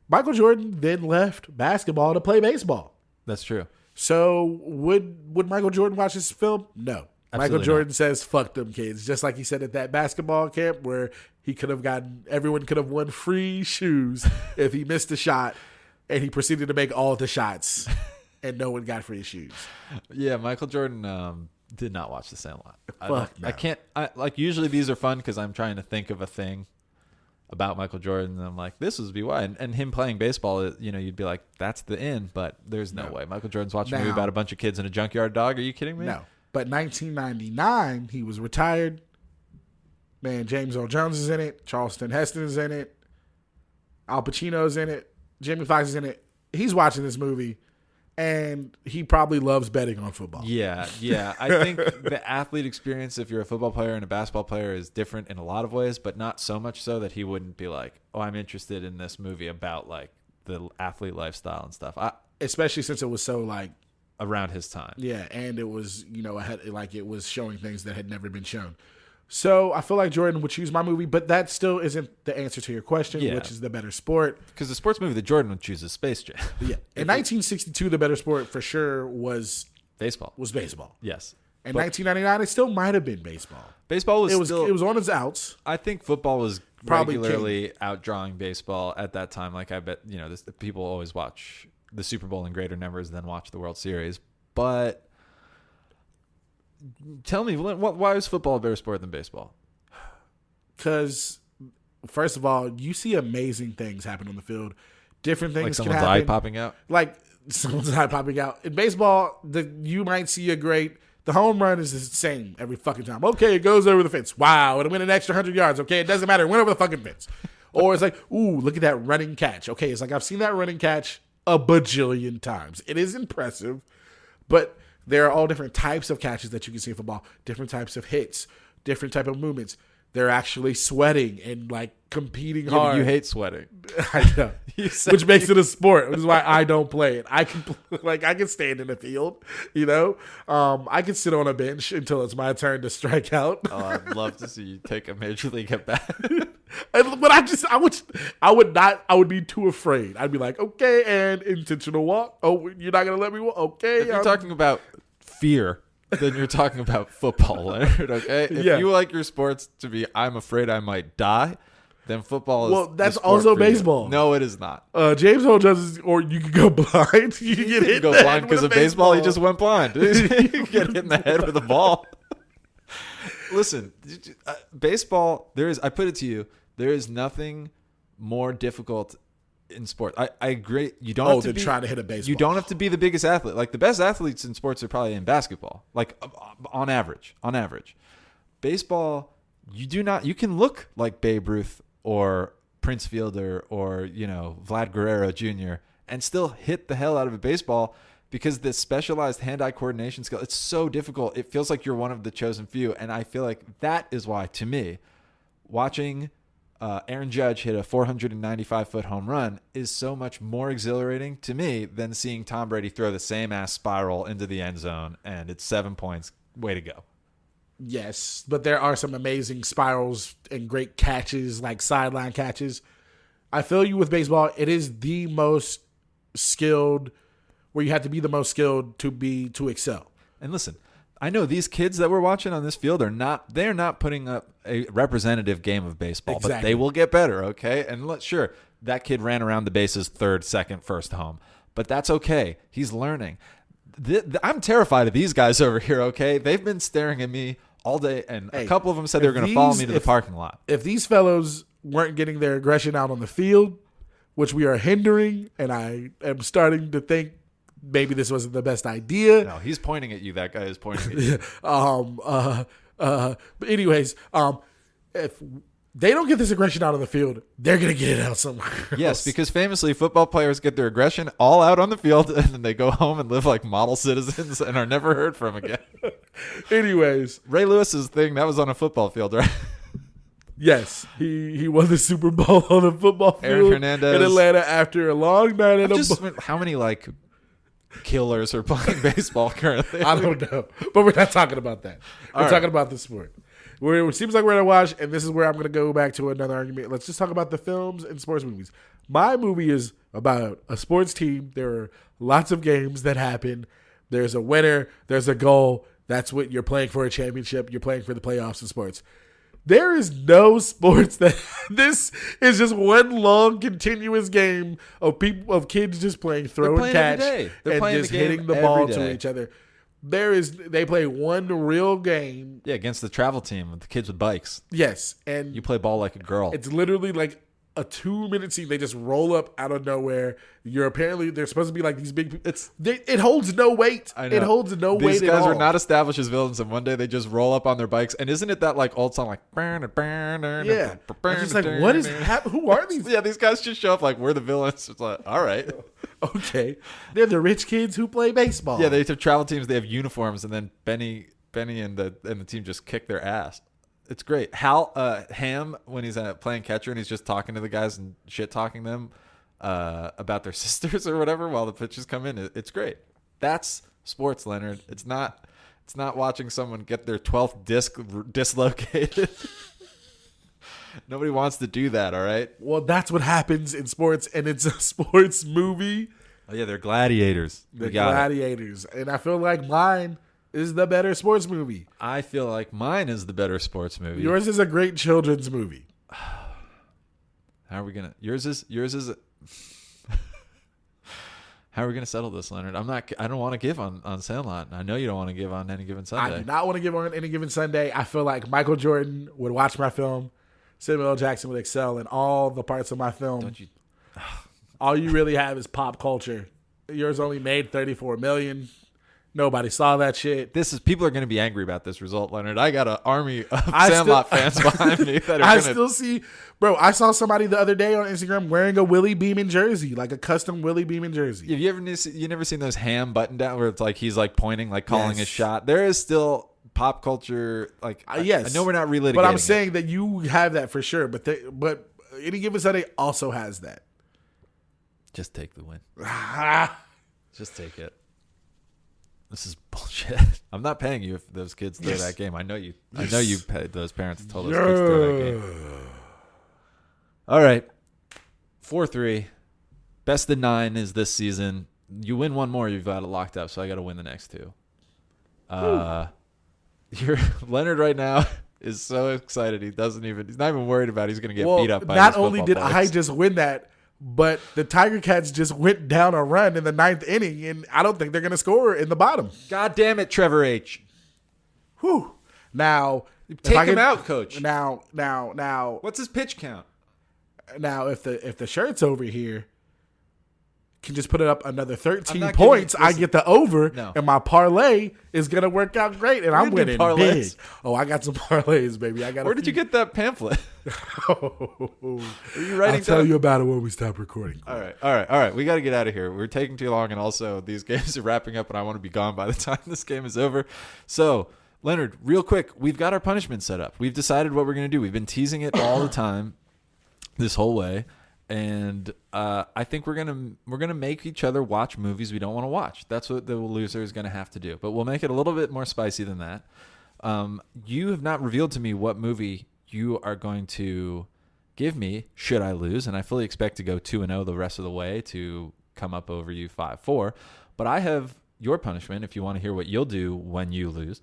Michael Jordan then left basketball to play baseball. That's true. So would Michael Jordan watch this film? No. Absolutely Michael Jordan not. says, fuck them kids. Just like he said at that basketball camp where everyone could have won free shoes if he missed a shot, and he proceeded to make all the shots and no one got free shoes. Yeah, Michael Jordan did not watch The Sandlot. Fuck no. I can't. Usually these are fun because I'm trying to think of a thing about Michael Jordan, and I'm like, this would be why. And him playing baseball, you'd be like, that's the end, but there's no way. Michael Jordan's watching a movie about a bunch of kids in a junkyard dog. Are you kidding me? No. But 1999, he was retired. Man, James Earl Jones is in it. Charleston Heston is in it. Al Pacino's in it. Jimmy Foxx is in it. He's watching this movie, and he probably loves betting on football. Yeah. I think the athlete experience, if you're a football player and a basketball player, is different in a lot of ways, but not so much so that he wouldn't be like, oh, I'm interested in this movie about like the athlete lifestyle and stuff. Especially since it was so like around his time. Yeah, and it was, it was showing things that had never been shown. So I feel like Jordan would choose my movie, but that still isn't the answer to your question, which is the better sport. Because the sports movie that Jordan would choose is Space Jam. Yeah. In 1962, the better sport for sure was baseball. In Yes. 1999, it still might have been baseball. Baseball was it was on its outs. I think football was Probably regularly outdrawing baseball at that time. Like I bet, people always watch the Super Bowl in greater numbers than watch the World Series. But tell me, why is football a better sport than baseball? Because, first of all, you see amazing things happen on the field. Different things Like can someone's happen. eye popping out? Like someone's eye popping out. In baseball, you might see the home run is the same every fucking time. Okay, it goes over the fence. Wow, it went an extra 100 yards. Okay, it doesn't matter. It went over the fucking fence. Or it's like, ooh, look at that running catch. Okay, it's like I've seen that running catch a bajillion times. It is impressive, but there are all different types of catches that you can see in football, different types of hits, different type of movements. They're actually sweating and like competing hard. But you hate sweating. I know. Which makes it a sport, which is why I don't play it. I can stand in the field, I can sit on a bench until it's my turn to strike out. Oh, I'd love to see you take a major league at bat. But I would be too afraid. I'd be like, okay, and intentional walk. Oh, you're not gonna let me walk? Okay. If you're talking about fear, then you're talking about football, Leonard. Okay. If you like your sports to be, I'm afraid I might die, then football is. Well, that's the sport also for you. baseball. No, it is not. James Earl Jones, or you could go blind. You can get hit. Go blind because of baseball. He just went blind. You can get hit in the head with a ball. Listen, baseball. I put it to you. There is nothing more difficult in sport. I agree. You don't have to be trying to hit a baseball. You don't have to be the biggest athlete. Like the best athletes in sports are probably in basketball. Like on average. Baseball, you can look like Babe Ruth or Prince Fielder or, Vlad Guerrero Jr. and still hit the hell out of a baseball because the specialized hand-eye coordination skill, it's so difficult. It feels like you're one of the chosen few. And I feel like that is why, to me, watching Aaron Judge hit a 495-foot home run is so much more exhilarating to me than seeing Tom Brady throw the same ass spiral into the end zone and it's 7 points. Way to go. Yes, but there are some amazing spirals and great catches, like sideline catches. I feel you with baseball. It is the most skilled, where you have to be the most skilled to excel. And listen, I know these kids that we're watching on this field they're not putting up a representative game of baseball, but they will get better, okay? And sure, that kid ran around the bases third, second, first home, but that's okay. He's learning. I'm terrified of these guys over here, okay? They've been staring at me all day, and a couple of them said they were going to follow me to the parking lot. If these fellows weren't getting their aggression out on the field, which we are hindering, and I am starting to think maybe this wasn't the best idea. No, he's pointing at you. That guy is pointing at you. But anyways, if they don't get this aggression out on the field, they're going to get it out somewhere else. Yes, because famously football players get their aggression all out on the field and then they go home and live like model citizens and are never heard from again. Anyways. Ray Lewis's thing, that was on a football field, right? Yes, he won the Super Bowl on the football field Aaron Hernandez in Atlanta after a long night at how many killers are playing baseball currently. I don't know, but we're not talking about that. We're talking about the sport. It seems like we're going to watch, and this is where I'm going to go back to another argument. Let's just talk about the films and sports movies. My movie is about a sports team. There are lots of games that happen. There's a winner. There's a goal. That's what you're playing for, a championship. You're playing for the playoffs in sports. There is no sports that this is just one long continuous game of kids just playing throw and catch and just hitting the ball to each other. They play one real game. Yeah, against the travel team with the kids with bikes. Yes, and you play ball like a girl. It's literally like a 2-minute scene. They just roll up out of nowhere. They're supposed to be like these big. It holds no weight. I know. It holds no weight at all. These guys were not established as villains, and one day they just roll up on their bikes. And isn't it that like old song like? Yeah. It's just like, what is happening? Who are these? Yeah, these guys just show up like we're the villains. It's like, all right, okay, they're the rich kids who play baseball. Yeah, they have travel teams. They have uniforms, and then Benny and the team just kick their ass. It's great. Ham, when he's playing catcher and he's just talking to the guys and shit talking them about their sisters or whatever while the pitches come in. It's great. That's sports, Leonard. It's not watching someone get their 12th disc dislocated. Nobody wants to do that, all right? Well, that's what happens in sports, and it's a sports movie. Oh, yeah, they're gladiators. They're gladiators. And I feel like mine is the better sports movie. I feel like mine is the better sports movie. Yours is a great children's movie. How are we gonna? Yours is. How are we gonna settle this, Leonard? I don't want to give on Sandlot. I know you don't want to give on Any Given Sunday. I do not want to give on Any Given Sunday. I feel like Michael Jordan would watch my film. Samuel L. Jackson would excel in all the parts of my film. Don't you? All you really have is pop culture. Yours only made $34 million. Nobody saw that shit. People are going to be angry about this result, Leonard. I got an army of Sandlot fans behind me that are still see, bro. I saw somebody the other day on Instagram wearing a Willie Beeman jersey, like a custom Willie Beeman jersey. Have you never seen those Ham button down where it's like he's like pointing, like calling a shot? There is still pop culture. Like yes, I know we're not relitigating, but I'm saying that you have that for sure. But Any Given Sunday also has that. Just take the win. Just take it. This is bullshit. I'm not paying you if those kids throw that game. I know you. I know you paid those parents to tell those kids to throw that game. All right, 4-3. Best of 9 is this season. You win one more, you've got it locked up. So I got to win the next 2. Leonard right now is so excited. He's not even worried about he's going to get beat up by not only did I just win that, but the Tiger Cats just went down a run in the 9th inning, and I don't think they're going to score in the bottom. God damn it, Trevor H. Whew. Now, take him out, coach. Now. What's his pitch count? Now, if the shirts over here can just put it up another 13 points, I get the over, and my parlay is going to work out great, and I'm winning big. Oh, I got some parlays, baby. Where did you get that pamphlet? Are you writing I'll tell you about it when we stop recording. All right. We got to get out of here. We're taking too long, and also these games are wrapping up, and I want to be gone by the time this game is over. So, Leonard, real quick, we've got our punishment set up. We've decided what we're going to do. We've been teasing it all the time this whole way. And I think we're gonna make each other watch movies we don't want to watch. That's what the loser is gonna have to do. But we'll make it a little bit more spicy than that. You have not revealed to me what movie you are going to give me should I lose, and I fully expect to go 2-0 the rest of the way to come up over you 5-4. But I have your punishment if you want to hear what you'll do when you lose.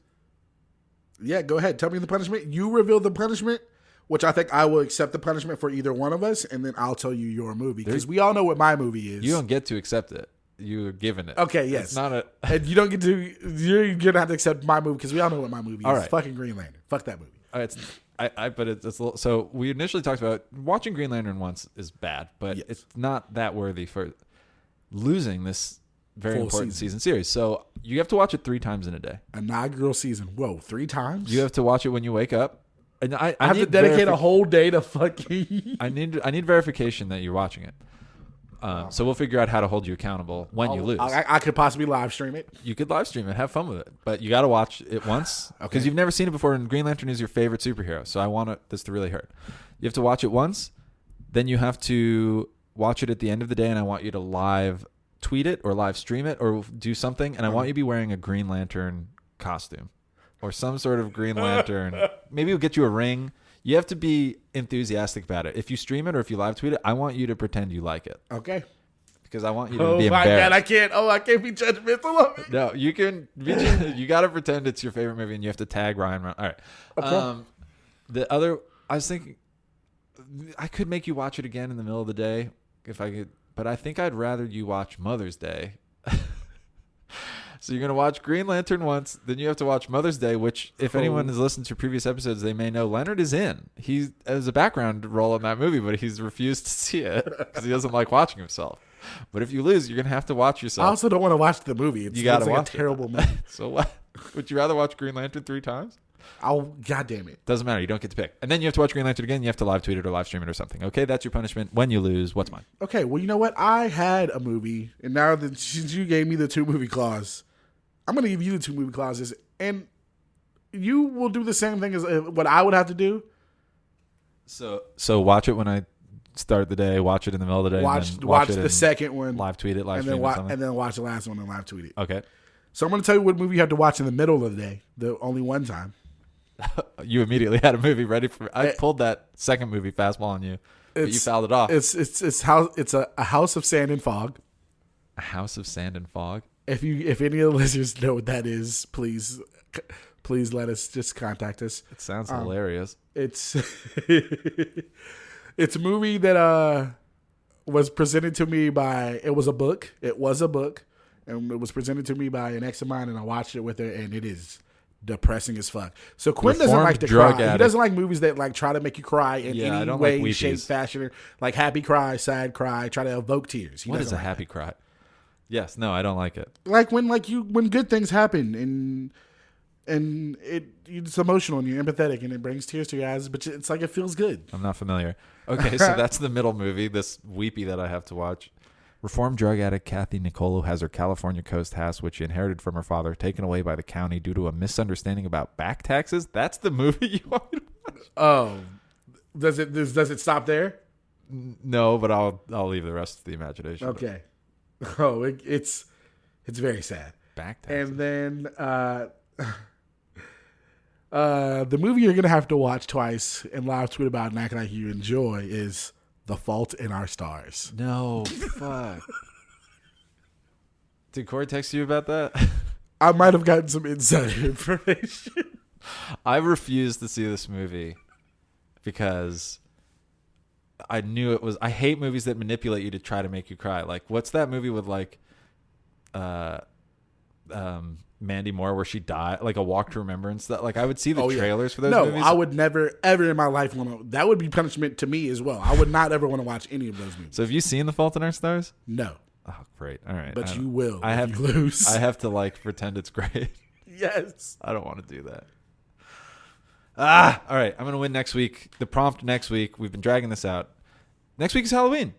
Yeah, go ahead. Tell me the punishment. You reveal the punishment. Which I think I will accept the punishment for either one of us, and then I'll tell you your movie. Because we all know what my movie is. You don't get to accept it. You're given it. Okay, yes. It's not a... and you don't get to... You're going to have to accept my movie, because we all know what my movie is. All right. Fucking Green Lantern. Fuck that movie. But it's a little... So we initially talked about watching Green Lantern once is bad, but it's not that worthy for losing this very important season series. So you have to watch it 3 times in a day. Inaugural season. Whoa, 3 times? You have to watch it when you wake up. And I have to dedicate a whole day to fucking... I need verification that you're watching it. So we'll figure out how to hold you accountable when you lose. I could possibly live stream it. You could live stream it. Have fun with it. But you got to watch it once because you've never seen it before, and Green Lantern is your favorite superhero. So I want this to really hurt. You have to watch it once. Then you have to watch it at the end of the day, and I want you to live tweet it or live stream it or do something, and I want you to be wearing a Green Lantern costume or some sort of Green Lantern. Maybe we'll get you a ring. You have to be enthusiastic about it. If you stream it or if you live tweet it, I want you to pretend you like it. Okay. Because I want you to be embarrassed. God, I can't be judgmental of it. No, you can. You got to pretend it's your favorite movie, and you have to tag Ryan. All right. Okay. The other, I was thinking, I could make you watch it again in the middle of the day if I could, but I think I'd rather you watch Mother's Day. So you're gonna watch Green Lantern once, then you have to watch Mother's Day, which, if anyone has listened to previous episodes, they may know Leonard is in. He has a background role in that movie, but he's refused to see it because he doesn't like watching himself. But if you lose, you're gonna have to watch yourself. I also don't want to watch the movie. You gotta like watch a terrible movie. So what? Would you rather watch Green Lantern 3 times? God damn it. Doesn't matter. You don't get to pick. And then you have to watch Green Lantern again. You have to live tweet it or live stream it or something. Okay, that's your punishment. When you lose, what's mine? Okay, well, you know what? I had a movie, and now that since you gave me the 2 movie clause, I'm going to give you the 2 movie clauses, and you will do the same thing as what I would have to do. So watch it when I start the day. Watch it in the middle of the day. Watch the second one. Live tweet it. Live and stream then it. Something. and then watch the last one and live tweet it. Okay. So I'm going to tell you what movie you have to watch in the middle of the day. The only one time. You immediately had a movie ready for. I pulled that second movie fastball on you, but you fouled it off. It's a House of Sand and Fog. A House of Sand and Fog. If any of the listeners know what that is, please let us just contact us. It sounds hilarious. It's it's a movie that was presented to me by. It was a book, and it was presented to me by an ex of mine, and I watched it with her, and it is depressing as fuck. So Quinn doesn't like to cry. He doesn't like movies that like try to make you cry in any way, shape, fashion, like happy cry, sad cry, try to evoke tears. What is a happy cry? Yes, no, I don't like it. Like when good things happen and it's emotional and you're empathetic and it brings tears to your eyes, but it's like it feels good. I'm not familiar. Okay, so that's the middle movie, this weepy that I have to watch. Reformed drug addict Kathy Nicolo has her California coast house, which she inherited from her father, taken away by the county due to a misunderstanding about back taxes. That's the movie you want me to watch? Oh, does it stop there? No, but I'll leave the rest to the imagination. Okay. Oh, it's very sad. Back taxes. And then the movie you're gonna have to watch twice and live tweet about and act like you enjoy is The Fault in Our Stars. No, fuck. Did Corey text you about that? I might have gotten some insider information. I refused to see this movie because I knew it was. I hate movies that manipulate you to try to make you cry. Like, what's that movie with like, Mandy Moore where she died, like A Walk to Remember and stuff. Like I would see the trailers for those movies. No, I would never ever in my life want to. That would be punishment to me as well. I would not ever want to watch any of those movies. So have you seen The Fault in Our Stars? No. Oh, great. All right. But you will. I have to lose. I have to like pretend it's great. Yes. I don't want to do that. All right. I'm gonna win next week. The prompt next week. We've been dragging this out. Next week is Halloween.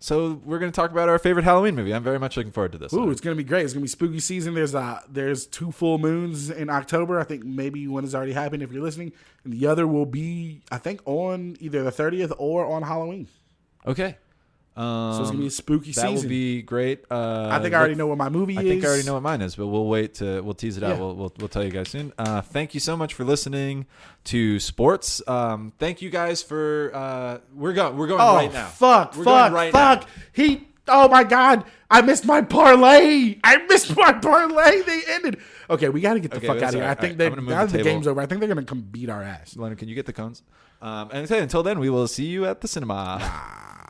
So we're going to talk about our favorite Halloween movie. I'm very much looking forward to this. Ooh, it's going to be great. It's going to be spooky season. There's 2 full moons in October. I think maybe one has already happened if you're listening. And the other will be, I think, on either the 30th or on Halloween. Okay. So it's going to be a spooky season. That will be great. I think I already know what my movie is. I think I already know what mine is, but we'll wait we'll tease it out. Yeah. We'll tell you guys soon. Thank you so much for listening to sports. Thank you guys for we're going right now. Fuck. Now. Oh my God. I missed my parlay. They ended. Okay, we got to get the fuck out of here. I think now the game's over. I think they're going to come beat our ass. Leonard, can you get the cones? And until then, we will see you at the cinema.